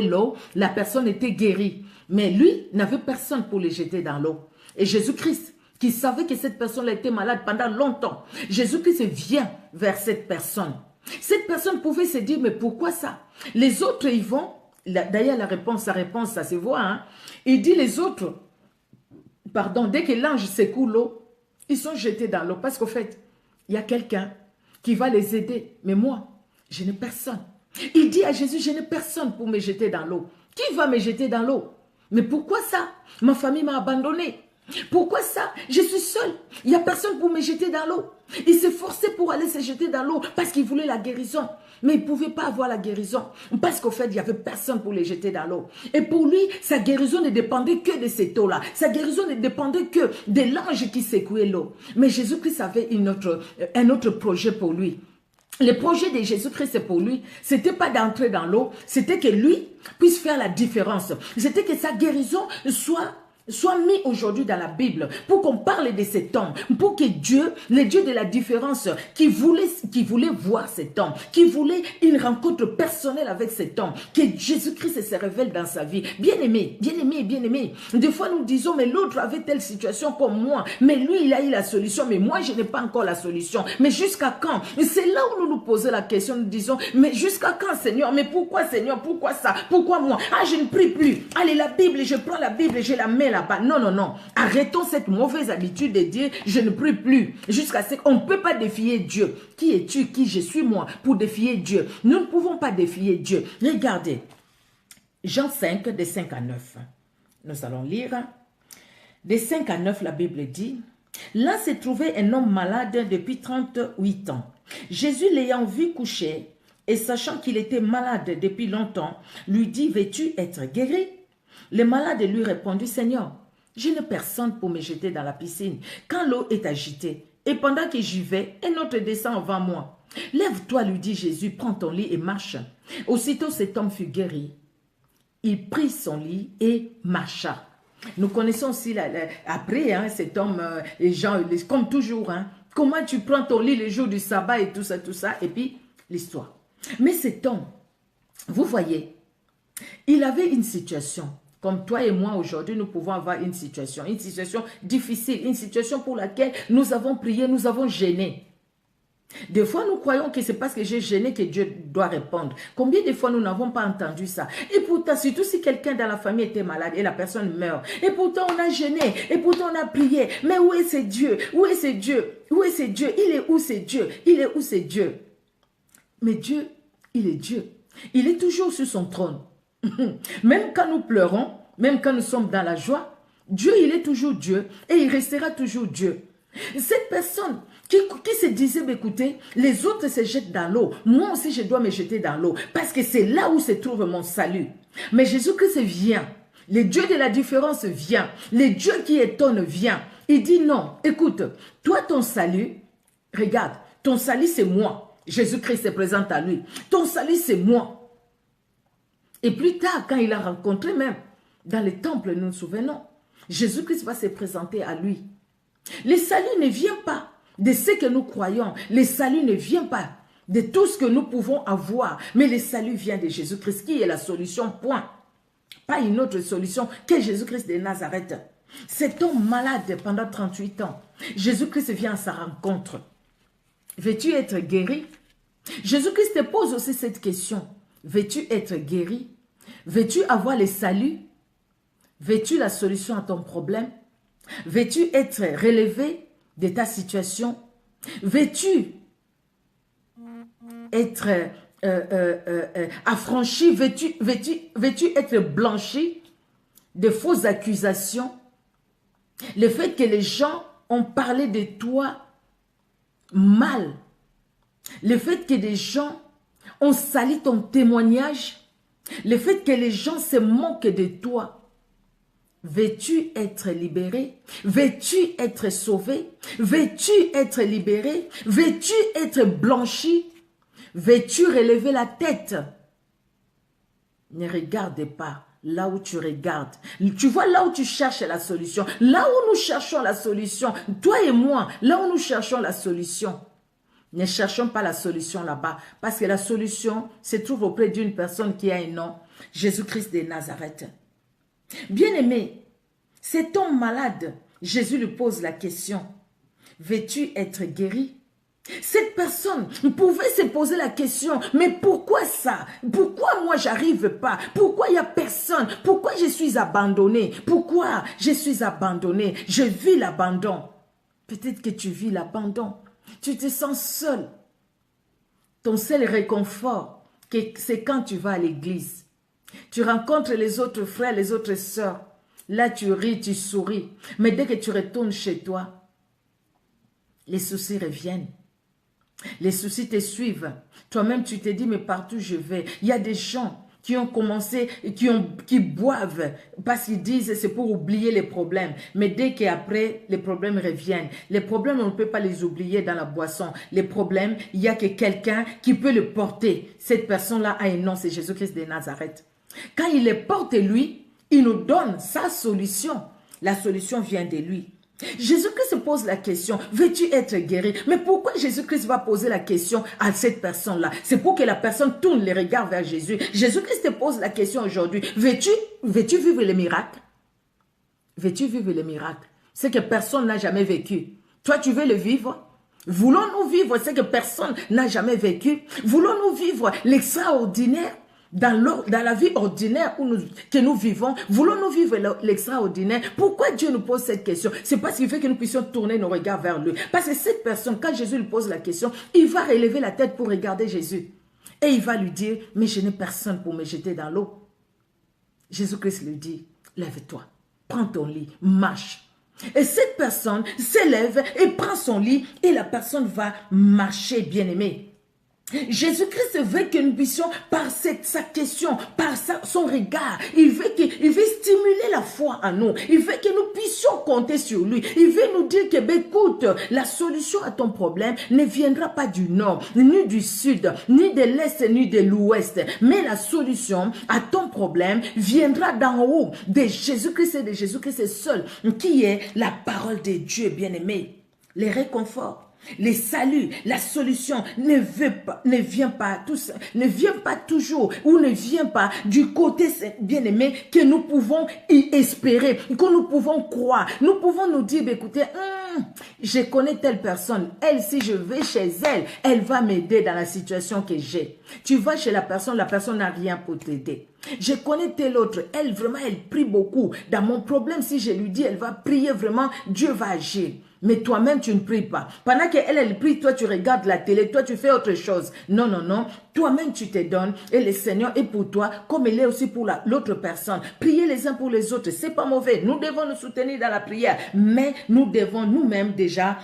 l'eau, la personne était guérie. Mais lui n'avait personne pour le jeter dans l'eau. Et Jésus-Christ, qui savait que cette personne était malade pendant longtemps, Jésus-Christ vient vers cette personne. Cette personne pouvait se dire, mais pourquoi ça? Les autres y vont D'ailleurs, sa réponse, ça se voit. Hein. Il dit les autres, pardon, dès que l'ange secoue l'eau, ils sont jetés dans l'eau. Parce qu'au fait, il y a quelqu'un qui va les aider. Mais moi, je n'ai personne. Il dit à Jésus, je n'ai personne pour me jeter dans l'eau. Qui va me jeter dans l'eau? Mais pourquoi ça? Ma famille m'a abandonné. Pourquoi ça? Je suis seul. Il n'y a personne pour me jeter dans l'eau. Il s'est forcé pour aller se jeter dans l'eau parce qu'il voulait la guérison. Mais il ne pouvait pas avoir la guérison parce qu'au fait, il n'y avait personne pour les jeter dans l'eau. Et pour lui, sa guérison ne dépendait que de cette eau-là. Sa guérison ne dépendait que de l'ange qui secouait l'eau. Mais Jésus-Christ avait un autre projet pour lui. Le projet de Jésus-Christ pour lui, c'était pas d'entrer dans l'eau, c'était que lui puisse faire la différence. C'était que sa guérison soit mis aujourd'hui dans la Bible pour qu'on parle de cet homme, pour que Dieu, le Dieu de la différence, qui voulait voir cet homme, qui voulait une rencontre personnelle avec cet homme, que Jésus-Christ se révèle dans sa vie. Bien-aimé, bien-aimé, bien-aimé. Des fois, nous disons, mais l'autre avait telle situation comme moi, mais lui, il a eu la solution, mais moi, je n'ai pas encore la solution. Mais jusqu'à quand? C'est là où nous nous posons la question, nous disons, mais jusqu'à quand, Seigneur? Mais pourquoi, Seigneur? Pourquoi ça? Pourquoi moi? Ah, je ne prie plus. Allez, la Bible, je prends la Bible, je la mets là-bas. Non, non, non. Arrêtons cette mauvaise habitude de dire, je ne prie plus. Jusqu'à ce qu'on ne peut pas défier Dieu. Qui es-tu? Qui je suis moi pour défier Dieu? Nous ne pouvons pas défier Dieu. Regardez. Jean 5, de 5 à 9. Nous allons lire. De 5 à 9, la Bible dit, là se trouvait un homme malade depuis 38 ans. Jésus l'ayant vu coucher et sachant qu'il était malade depuis longtemps, lui dit, veux-tu être guéri? Le malade lui répondit, Seigneur, je n'ai personne pour me jeter dans la piscine quand l'eau est agitée. Et pendant que j'y vais, un autre descend avant moi. Lève-toi, lui dit Jésus, prends ton lit et marche. Aussitôt cet homme fut guéri. Il prit son lit et marcha. Nous connaissons aussi, après, hein, cet homme, les gens, comme toujours, hein, comment tu prends ton lit le jour du sabbat et tout ça, et puis l'histoire. Mais cet homme, vous voyez, il avait une situation. Comme toi et moi aujourd'hui, nous pouvons avoir une situation difficile, une situation pour laquelle nous avons prié, nous avons gêné. Des fois, nous croyons que c'est parce que j'ai gêné que Dieu doit répondre. Combien de fois nous n'avons pas entendu ça? Et pourtant, surtout si quelqu'un dans la famille était malade et la personne meurt, et pourtant on a gêné, et pourtant on a prié. Mais où est ce Dieu? Où est ce Dieu? Où est ce Dieu? Il est où ce Dieu? Il est où ce Dieu? Mais Dieu, il est Dieu. Il est toujours sur son trône. Même quand nous pleurons, même quand nous sommes dans la joie, Dieu, il est toujours Dieu et il restera toujours Dieu. Cette personne qui se disait, écoutez, les autres se jettent dans l'eau, moi aussi je dois me jeter dans l'eau parce que c'est là où se trouve mon salut. Mais Jésus-Christ vient, le Dieu de la différence vient, le Dieu qui étonne vient. Il dit non, écoute, toi ton salut, regarde, ton salut c'est moi. Jésus-Christ se présente à lui. Ton salut c'est moi. Et plus tard, quand il a rencontré même, dans le temple, nous nous souvenons, Jésus-Christ va se présenter à lui. Le salut ne vient pas de ce que nous croyons. Le salut ne vient pas de tout ce que nous pouvons avoir. Mais le salut vient de Jésus-Christ qui est la solution, point. Pas une autre solution que Jésus-Christ de Nazareth. Cet homme malade pendant 38 ans, Jésus-Christ vient à sa rencontre. Veux-tu être guéri? Jésus-Christ te pose aussi cette question. Veux-tu être guéri? Veux-tu avoir le salut? Veux-tu la solution à ton problème? Veux-tu être relevé de ta situation? Veux-tu être affranchi? Veux-tu être blanchi de fausses accusations? Le fait que les gens ont parlé de toi mal. Le fait que des gens ont sali ton témoignage. Le fait que les gens se moquent de toi. Veux-tu être libéré? Veux-tu être sauvé? Veux-tu être libéré? Veux-tu être blanchi? Veux-tu relever la tête? Ne regarde pas là où tu regardes. Tu vois là où tu cherches la solution. Là où nous cherchons la solution. Toi et moi, là où nous cherchons la solution. Ne cherchons pas la solution là-bas. Parce que la solution se trouve auprès d'une personne qui a un nom. Jésus-Christ de Nazareth. Bien-aimé, cet homme malade, Jésus lui pose la question. Veux-tu être guéri? Cette personne pouvait se poser la question, mais pourquoi ça? Pourquoi moi j'arrive pas? Pourquoi il n'y a personne? Pourquoi je suis abandonné? Pourquoi je suis abandonné? Je vis l'abandon. Peut-être que tu vis l'abandon. Tu te sens seul. Ton seul réconfort, c'est quand tu vas à l'église. Tu rencontres les autres frères, les autres sœurs. Là, tu ris, tu souris. Mais dès que tu retournes chez toi, les soucis reviennent. Les soucis te suivent. Toi-même, tu te dis, mais partout je vais. Il y a des gens qui ont commencé, qui boivent parce qu'ils disent c'est pour oublier les problèmes. Mais dès qu'après, les problèmes reviennent. Les problèmes, on ne peut pas les oublier dans la boisson. Les problèmes, il y a que quelqu'un qui peut le porter. Cette personne-là a un nom, c'est Jésus-Christ de Nazareth. Quand il les porte, lui, il nous donne sa solution. La solution vient de lui. Jésus-Christ se pose la question, veux-tu être guéri? Mais pourquoi Jésus-Christ va poser la question à cette personne-là? C'est pour que la personne tourne les regards vers Jésus. Jésus-Christ te pose la question aujourd'hui, veux-tu vivre les miracles? Veux-tu vivre les miracles? C'est que personne n'a jamais vécu. Toi, tu veux le vivre? Voulons-nous vivre ce que personne n'a jamais vécu? Voulons-nous vivre l'extraordinaire? Dans la vie ordinaire que nous vivons, voulons-nous vivre l'extraordinaire? Pourquoi Dieu nous pose cette question? C'est parce qu'il veut que nous puissions tourner nos regards vers lui. Parce que cette personne, quand Jésus lui pose la question, il va relever la tête pour regarder Jésus. Et il va lui dire, mais je n'ai personne pour me jeter dans l'eau. Jésus-Christ lui dit, lève-toi, prends ton lit, marche. Et cette personne s'élève et prend son lit et la personne va marcher, bien-aimé. Jésus-Christ veut que nous puissions, par sa question, par son regard, il veut stimuler la foi en nous. Il veut que nous puissions compter sur lui. Il veut nous dire que, écoute, la solution à ton problème ne viendra pas du nord, ni du sud, ni de l'est, ni de l'ouest. Mais la solution à ton problème viendra d'en haut, de Jésus-Christ et de Jésus-Christ seul, qui est la parole de Dieu, bien-aimé. Les réconforts. Les saluts, la solution ne vient pas toujours ou ne vient pas du côté bien-aimé que nous pouvons y espérer, que nous pouvons croire. Nous pouvons nous dire, écoutez, je connais telle personne, elle, si je vais chez elle, elle va m'aider dans la situation que j'ai. Tu vas chez la personne n'a rien pour t'aider. Je connais telle autre, elle vraiment, elle prie beaucoup. Dans mon problème, si je lui dis, elle va prier vraiment, Dieu va agir. Mais toi-même, tu ne pries pas. Pendant qu'elle prie, toi, tu regardes la télé, toi, tu fais autre chose. Non, non, non. Toi-même, tu te donnes et le Seigneur est pour toi comme il est aussi pour l'autre personne. Priez les uns pour les autres, c'est pas mauvais. Nous devons nous soutenir dans la prière. Mais nous devons nous-mêmes déjà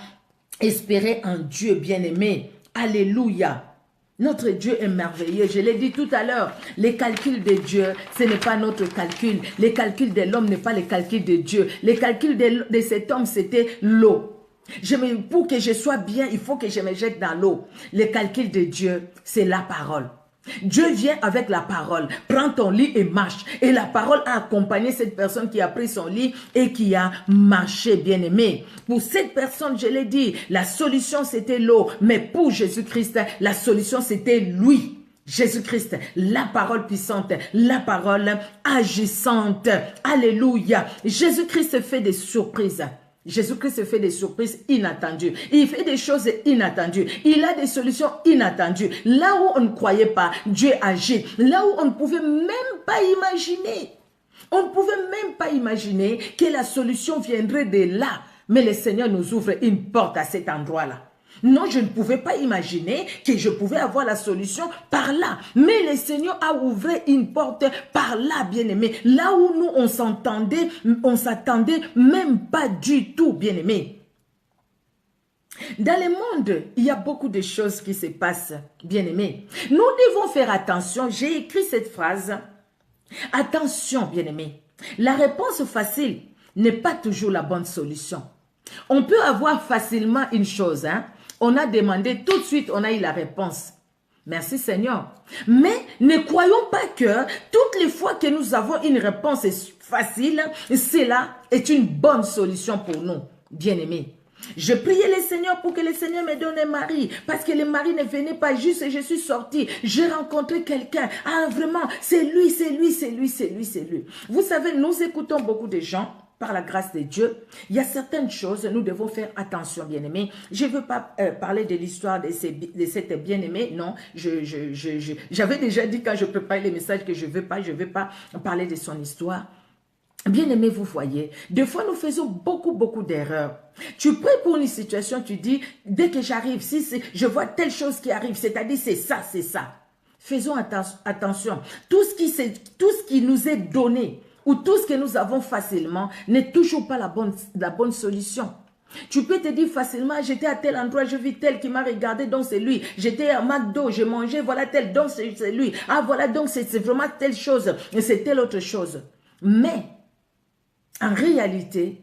espérer en Dieu bien-aimé. Alléluia. Notre Dieu est merveilleux. Je l'ai dit tout à l'heure, les calculs de Dieu, ce n'est pas notre calcul. Les calculs de l'homme n'est pas les calculs de Dieu. Les calculs de cet homme, c'était l'eau. Pour que je sois bien, il faut que je me jette dans l'eau. Les calculs de Dieu, c'est la parole. Dieu vient avec la parole. Prends ton lit et marche. Et la parole a accompagné cette personne qui a pris son lit et qui a marché, bien-aimé. Pour cette personne, je l'ai dit, la solution c'était l'eau. Mais pour Jésus-Christ, la solution c'était lui. Jésus-Christ, la parole puissante, la parole agissante. Alléluia. Jésus-Christ fait des surprises. Jésus-Christ fait des surprises inattendues. Il fait des choses inattendues. Il a des solutions inattendues. Là où on ne croyait pas, Dieu agit. Là où on ne pouvait même pas imaginer. On ne pouvait même pas imaginer que la solution viendrait de là. Mais le Seigneur nous ouvre une porte à cet endroit-là. Non, je ne pouvais pas imaginer que je pouvais avoir la solution par là. Mais le Seigneur a ouvert une porte par là, bien-aimé. Là où nous, on s'attendait même pas du tout, bien-aimé. Dans le monde, il y a beaucoup de choses qui se passent, bien-aimé. Nous devons faire attention. J'ai écrit cette phrase. Attention, bien-aimé. La réponse facile n'est pas toujours la bonne solution. On peut avoir facilement une chose, hein. On a demandé, tout de suite, on a eu la réponse. Merci Seigneur. Mais ne croyons pas que toutes les fois que nous avons une réponse facile, cela est une bonne solution pour nous, bien-aimés. Je priais le Seigneur pour que le Seigneur me donne un mari. Parce que le mari ne venait pas juste et je suis sortie. J'ai rencontré quelqu'un. Ah vraiment, c'est lui, c'est lui, c'est lui, c'est lui, c'est lui. Vous savez, nous écoutons beaucoup de gens par la grâce de Dieu, il y a certaines choses, nous devons faire attention, bien-aimés. Je ne veux pas parler de l'histoire de cette bien-aimée, non. J'avais déjà dit quand je prépare les messages que je ne veux pas parler de son histoire. Bien-aimé, vous voyez, des fois nous faisons beaucoup d'erreurs. Tu pries pour une situation, tu dis, dès que j'arrive, si je vois telle chose qui arrive, c'est-à-dire c'est ça. Faisons attention. Tout ce qui nous est donné ou tout ce que nous avons facilement n'est toujours pas la bonne solution. Tu peux te dire facilement, j'étais à tel endroit, je vis tel qui m'a regardé, donc c'est lui. J'étais à McDo, j'ai mangé, voilà tel, donc c'est lui. Ah voilà, donc c'est vraiment telle chose, c'est telle autre chose. Mais, en réalité,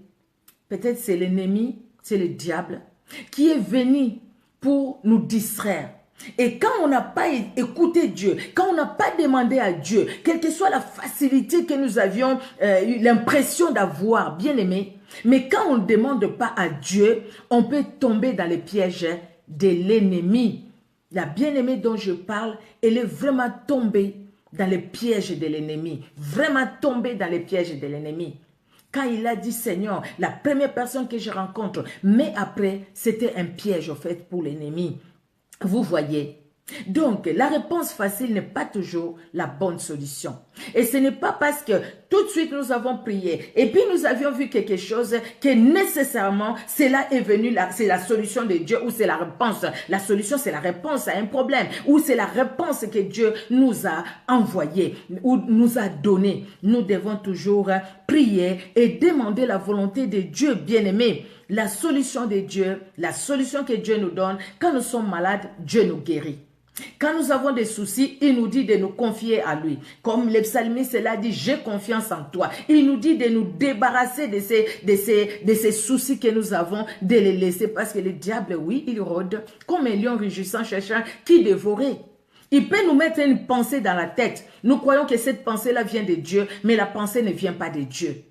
peut-être c'est l'ennemi, c'est le diable, qui est venu pour nous distraire. Et quand on n'a pas écouté Dieu, quand on n'a pas demandé à Dieu, quelle que soit la facilité que nous avions eu l'impression d'avoir, bien aimé, mais quand on ne demande pas à Dieu, on peut tomber dans les pièges de l'ennemi. La bien-aimée dont je parle, elle est vraiment tombée dans les pièges de l'ennemi. Vraiment tombée dans les pièges de l'ennemi. Quand il a dit, Seigneur, la première personne que je rencontre, mais après, c'était un piège, en fait, pour l'ennemi. Vous voyez? Donc, la réponse facile n'est pas toujours la bonne solution. Et ce n'est pas parce que tout de suite nous avons prié et puis nous avions vu quelque chose que nécessairement cela est venu, c'est la solution de Dieu ou c'est la réponse. La solution, c'est la réponse à un problème ou c'est la réponse que Dieu nous a envoyée ou nous a donnée. Nous devons toujours prier et demander la volonté de Dieu, bien-aimé. La solution de Dieu, la solution que Dieu nous donne, quand nous sommes malades, Dieu nous guérit. Quand nous avons des soucis, il nous dit de nous confier à lui. Comme le psalmiste l'a dit, j'ai confiance en toi. Il nous dit de nous débarrasser de ces soucis que nous avons, de les laisser. Parce que le diable, oui, il rôde comme un lion rugissant, cherchant qui dévorer. Il peut nous mettre une pensée dans la tête. Nous croyons que cette pensée-là vient de Dieu, mais la pensée ne vient pas de Dieu.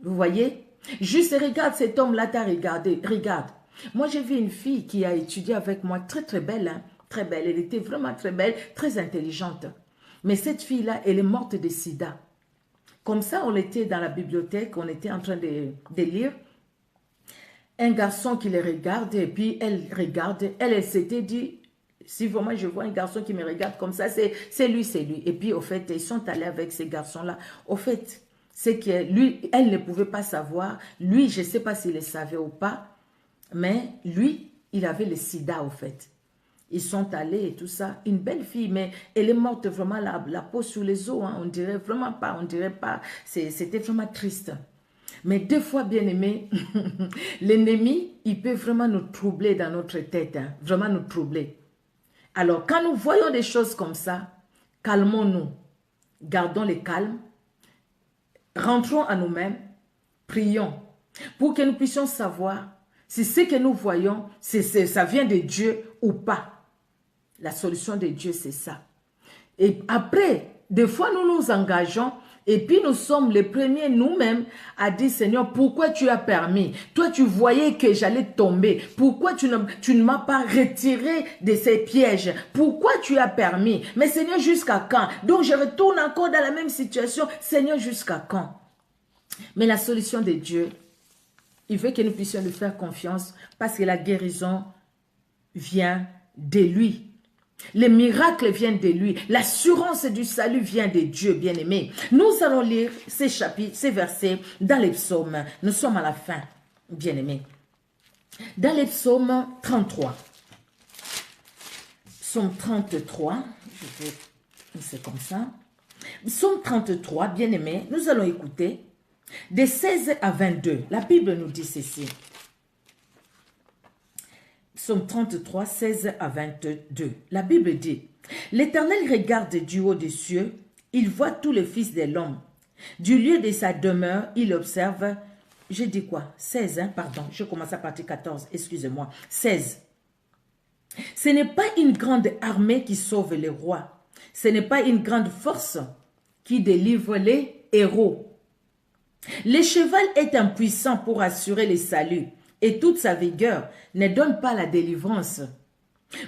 Vous voyez? Juste regarde cet homme-là, t'as regardé. Regarde. Moi, j'ai vu une fille qui a étudié avec moi, très belle, hein. Très belle, elle était vraiment très belle, très intelligente. Mais cette fille-là, elle est morte de sida. Comme ça, on était dans la bibliothèque, on était en train de lire. Un garçon qui les regarde et puis elle regarde. Elle s'était dit, si vraiment je vois un garçon qui me regarde comme ça, c'est lui. Et puis, au fait, ils sont allés avec ces garçons-là. Au fait, c'est que lui, elle ne pouvait pas savoir. Lui, je ne sais pas s'il le savait ou pas, mais lui, il avait le sida, au fait. Ils sont allés et tout ça. Une belle fille, mais elle est morte vraiment la peau sous les os. Hein. On dirait vraiment pas, on dirait pas. C'était vraiment triste. Mais des fois, bien aimé, l'ennemi, il peut vraiment nous troubler dans notre tête. Hein. Vraiment nous troubler. Alors, quand nous voyons des choses comme ça, calmons-nous. Gardons le calme. Rentrons à nous-mêmes. Prions. Pour que nous puissions savoir si ce que nous voyons, ça vient de Dieu ou pas. La solution de Dieu, c'est ça. Et après, des fois, nous nous engageons et puis nous sommes les premiers nous-mêmes à dire, Seigneur, pourquoi tu as permis? Toi, tu voyais que j'allais tomber. Pourquoi tu ne m'as pas retiré de ces pièges? Pourquoi tu as permis? Mais Seigneur, jusqu'à quand? Donc, je retourne encore dans la même situation. Seigneur, jusqu'à quand? Mais la solution de Dieu, il veut que nous puissions lui faire confiance parce que la guérison vient de lui. Les miracles viennent de lui. L'assurance du salut vient de Dieu, bien-aimé. Nous allons lire ces chapitres, ces versets dans les psaumes. Nous sommes à la fin, bien-aimé. Dans les psaumes 33. Psaume 33. C'est comme ça. Psaume 33, bien-aimé. Nous allons écouter de 16 à 22. La Bible nous dit ceci. Psaume 33, 16 à 22. La Bible dit, « L'Éternel regarde du haut des cieux, il voit tous les fils de l'homme. Du lieu de sa demeure, il observe... » J'ai dit quoi? 16, hein? Pardon, je commence à partir 14, excusez-moi. 16. « Ce n'est pas une grande armée qui sauve les rois. Ce n'est pas une grande force qui délivre les héros. Le cheval est impuissant pour assurer le salut. Et toute sa vigueur ne donne pas la délivrance.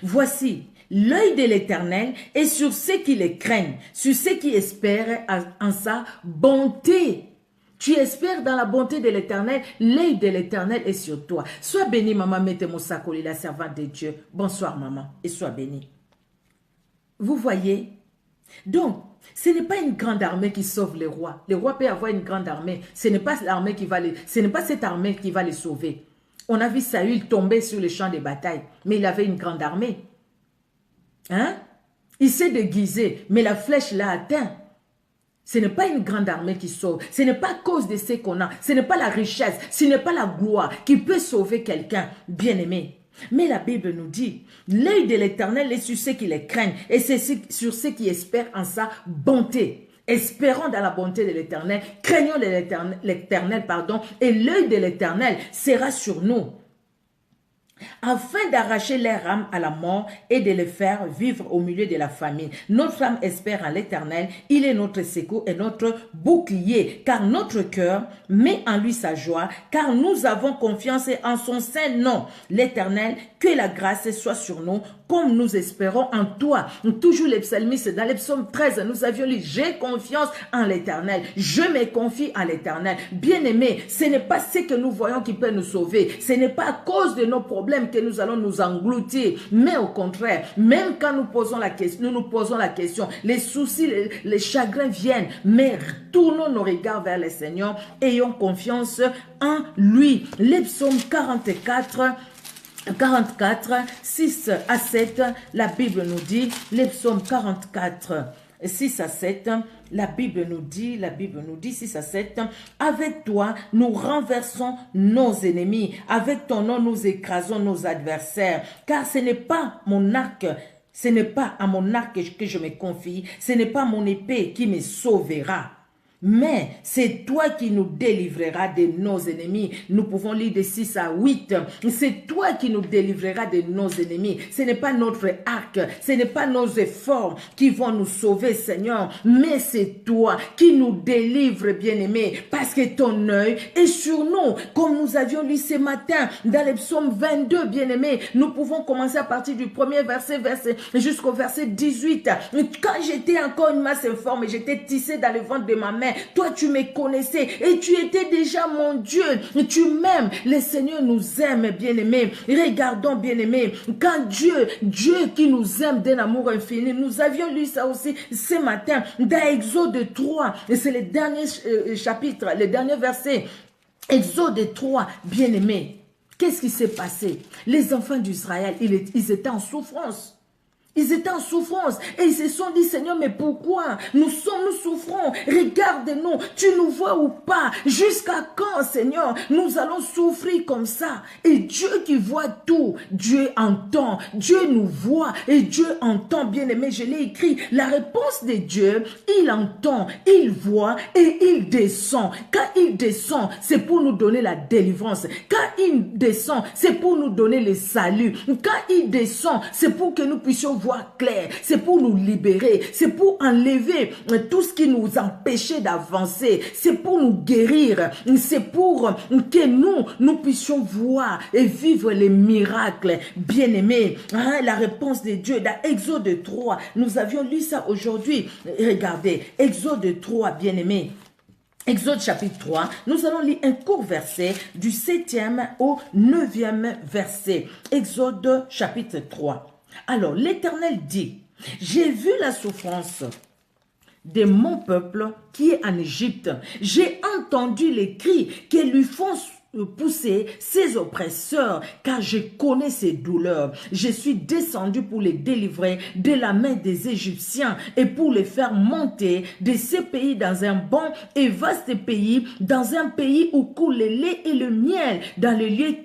Voici, l'œil de l'Éternel est sur ceux qui le craignent, sur ceux qui espèrent en sa bonté. Tu espères dans la bonté de l'Éternel, l'œil de l'Éternel est sur toi. Sois bénie, maman Mette Moussakoli, la servante de Dieu. Bonsoir, maman, et sois bénie. Vous voyez? Donc, ce n'est pas une grande armée qui sauve les rois. Les rois peuvent avoir une grande armée. Ce n'est pas l'armée qui va ce n'est pas cette armée qui va les sauver. On a vu Saül tomber sur le champ de bataille, mais il avait une grande armée. Hein? Il s'est déguisé, mais la flèche l'a atteint. Ce n'est pas une grande armée qui sauve. Ce n'est pas à cause de ce qu'on a. Ce n'est pas la richesse. Ce n'est pas la gloire qui peut sauver quelqu'un, bien-aimé. Mais la Bible nous dit, l'œil de l'Éternel est sur ceux qui les craignent et c'est sur ceux qui espèrent en sa bonté. Espérons dans la bonté de l'Éternel, craignons l'Éternel, et l'œil de l'Éternel sera sur nous, afin d'arracher leur âme à la mort et de les faire vivre au milieu de la famine. Notre âme espère en l'Éternel, il est notre secours et notre bouclier, car notre cœur met en lui sa joie, car nous avons confiance en son saint nom. L'Éternel, que la grâce soit sur nous, comme nous espérons en toi. Toujours les psalmistes, dans les psaumes 13, nous avions lu, j'ai confiance en l'Éternel, je me confie en l'Éternel. Bien-aimé, ce n'est pas ce que nous voyons qui peut nous sauver, ce n'est pas à cause de nos problèmes que nous allons nous engloutir, mais au contraire, même quand nous nous posons la question, les soucis, les chagrins viennent, mais tournons nos regards vers le Seigneur, ayons confiance en lui. Les psaumes 44, 6 à 7, la Bible nous dit, les psaumes 44, 6 à 7, la Bible nous dit 6 à 7, avec toi, nous renversons nos ennemis, avec ton nom, nous écrasons nos adversaires, car ce n'est pas mon arc, ce n'est pas à mon arc que je me confie, ce n'est pas mon épée qui me sauvera. Mais c'est toi qui nous délivreras de nos ennemis. Nous pouvons lire de 6 à 8. C'est toi qui nous délivreras de nos ennemis. Ce n'est pas notre arc, ce n'est pas nos efforts qui vont nous sauver, Seigneur. Mais c'est toi qui nous délivres, bien-aimé, parce que ton œil est sur nous. Comme nous avions lu ce matin dans le psaume 22, bien-aimé, nous pouvons commencer à partir du premier verset jusqu'au verset 18. Quand j'étais encore une masse informe, j'étais tissé dans le ventre de ma mère, toi tu me connaissais et tu étais déjà mon Dieu. Tu m'aimes. Le Seigneur nous aime, bien-aimé. Regardons, bien-aimé, quand Dieu qui nous aime d'un amour infini, nous avions lu ça aussi ce matin dans Exode 3, et c'est le dernier chapitre, le dernier verset. Exode 3, bien-aimé. Qu'est-ce qui s'est passé? Les enfants d'Israël, ils étaient en souffrance. Ils étaient en souffrance et ils se sont dit, Seigneur, mais pourquoi nous souffrons? Regarde-nous, tu nous vois ou pas? Jusqu'à quand, Seigneur, nous allons souffrir comme ça? Et Dieu qui voit tout, Dieu entend, Dieu nous voit et Dieu entend, bien-aimé, je l'ai écrit. La réponse de Dieu, il entend, il voit et il descend. Quand il descend, c'est pour nous donner la délivrance. Quand il descend, c'est pour nous donner le salut. Quand il descend, c'est pour que nous puissions voir clair, c'est pour nous libérer, c'est pour enlever tout ce qui nous empêchait d'avancer, c'est pour nous guérir, c'est pour que nous puissions voir et vivre les miracles, bien-aimés. Hein, la réponse de Dieu dans Exode 3, nous avions lu ça aujourd'hui. Regardez, Exode 3, bien-aimés. Exode chapitre 3, nous allons lire un court verset du 7e au 9e verset. Exode chapitre 3. Alors, l'Éternel dit, j'ai vu la souffrance de mon peuple qui est en Égypte. J'ai entendu les cris que lui font pousser ses oppresseurs, car je connais ses douleurs. Je suis descendu pour les délivrer de la main des Égyptiens et pour les faire monter de ces pays dans un bon et vaste pays, dans un pays où coule le lait et le miel, dans les lieux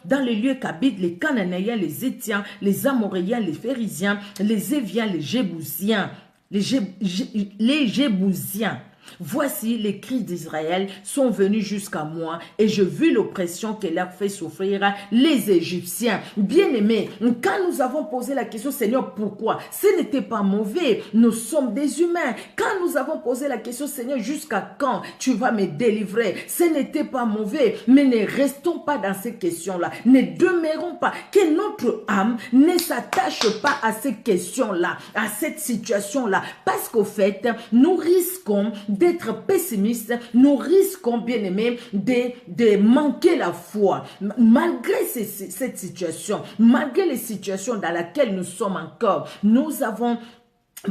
dans les lieux qu'habitent les Cananéens, les Étiens, les Amoréens, les Phérésiens, les Éviens, les Jébousiens, les Jébousiens. Voici les cris d'Israël sont venus jusqu'à moi et je vis l'oppression que leur fait souffrir les Égyptiens. Bien-aimés, quand nous avons posé la question, Seigneur, pourquoi? Ce n'était pas mauvais, nous sommes des humains. Quand nous avons posé la question, Seigneur, jusqu'à quand tu vas me délivrer? Ce n'était pas mauvais, mais ne restons pas dans ces questions-là. Ne demeurons pas, que notre âme ne s'attache pas à ces questions-là, à cette situation-là, parce qu'au fait, nous risquons d'être pessimistes, nous risquons, bien aimé, de manquer la foi. Malgré cette situation, malgré les situations dans lesquelles nous sommes encore, nous avons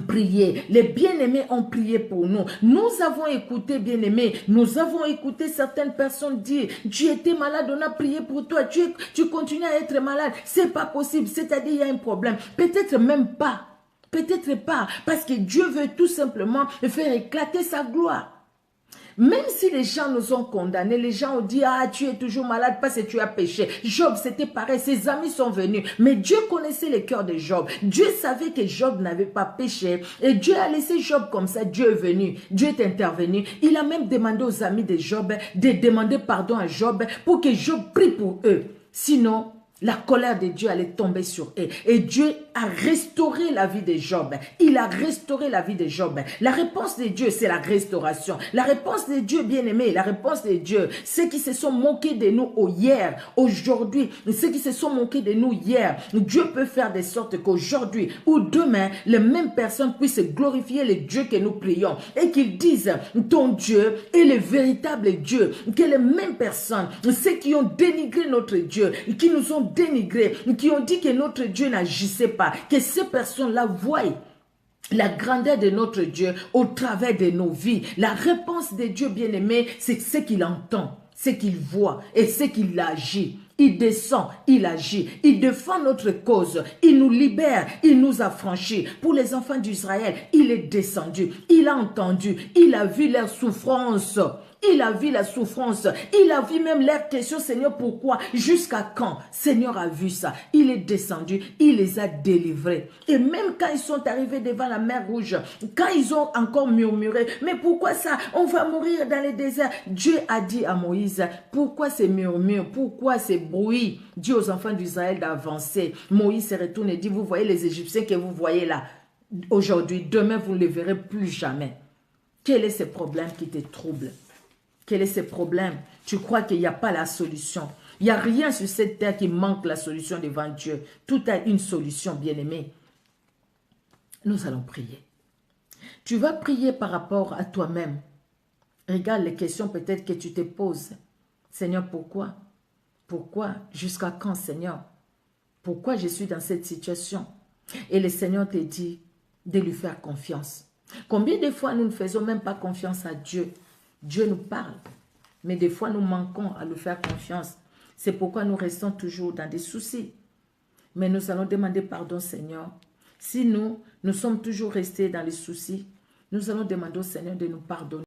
prié. Les bien-aimés ont prié pour nous. Nous avons écouté, bien-aimés. Nous avons écouté certaines personnes dire, tu étais malade, on a prié pour toi. Tu continues à être malade. C'est pas possible. C'est-à-dire, il y a un problème. Peut-être même pas. Peut-être pas. Parce que Dieu veut tout simplement faire éclater sa gloire. Même si les gens nous ont condamnés, les gens ont dit, ah, tu es toujours malade parce que tu as péché. Job, c'était pareil, ses amis sont venus. Mais Dieu connaissait le cœur de Job. Dieu savait que Job n'avait pas péché. Et Dieu a laissé Job comme ça. Dieu est venu. Dieu est intervenu. Il a même demandé aux amis de Job de demander pardon à Job pour que Job prie pour eux. Sinon, la colère de Dieu allait tomber sur eux. Et Dieu a restauré la vie de Job. Il a restauré la vie de Job. La réponse de Dieu, c'est la restauration. La réponse de Dieu, bien-aimé, la réponse de Dieu, ceux qui se sont moqués de nous hier, aujourd'hui, ceux qui se sont moqués de nous hier, Dieu peut faire de sorte qu'aujourd'hui ou demain, les mêmes personnes puissent glorifier le Dieu que nous prions et qu'ils disent, ton Dieu est le véritable Dieu. Que les mêmes personnes, ceux qui ont dénigré notre Dieu, qui nous ont dénigrés, qui ont dit que notre Dieu n'agissait pas, que ces personnes-là voient la grandeur de notre Dieu au travers de nos vies. La réponse de Dieu bien-aimé, c'est ce qu'il entend, ce qu'il voit et ce qu'il agit. Il descend, il agit, il défend notre cause, il nous libère, il nous a franchis. Pour les enfants d'Israël, il est descendu, il a entendu, il a vu leur souffrance. Il a vu la souffrance. Il a vu même leurs questions. Seigneur, pourquoi? Jusqu'à quand? Seigneur a vu ça. Il est descendu. Il les a délivrés. Et même quand ils sont arrivés devant la mer Rouge, quand ils ont encore murmuré, mais pourquoi ça? On va mourir dans les déserts. Dieu a dit à Moïse, pourquoi ces murmures? Pourquoi ces bruits? Dit aux enfants d'Israël d'avancer. Moïse se retourne et dit, vous voyez les Égyptiens que vous voyez là aujourd'hui, demain vous ne les verrez plus jamais. Quel est ce problème qui te trouble? Quel est ce problème? Tu crois qu'il n'y a pas la solution. Il n'y a rien sur cette terre qui manque la solution devant Dieu. Tout a une solution, bien-aimé. Nous allons prier. Tu vas prier par rapport à toi-même. Regarde les questions peut-être que tu te poses. Seigneur, pourquoi? Pourquoi? Jusqu'à quand, Seigneur? Pourquoi je suis dans cette situation? Et le Seigneur te dit de lui faire confiance. Combien de fois nous ne faisons même pas confiance à Dieu? Dieu nous parle, mais des fois nous manquons à lui faire confiance. C'est pourquoi nous restons toujours dans des soucis. Mais nous allons demander pardon, Seigneur. Si nous sommes toujours restés dans les soucis, nous allons demander au Seigneur de nous pardonner.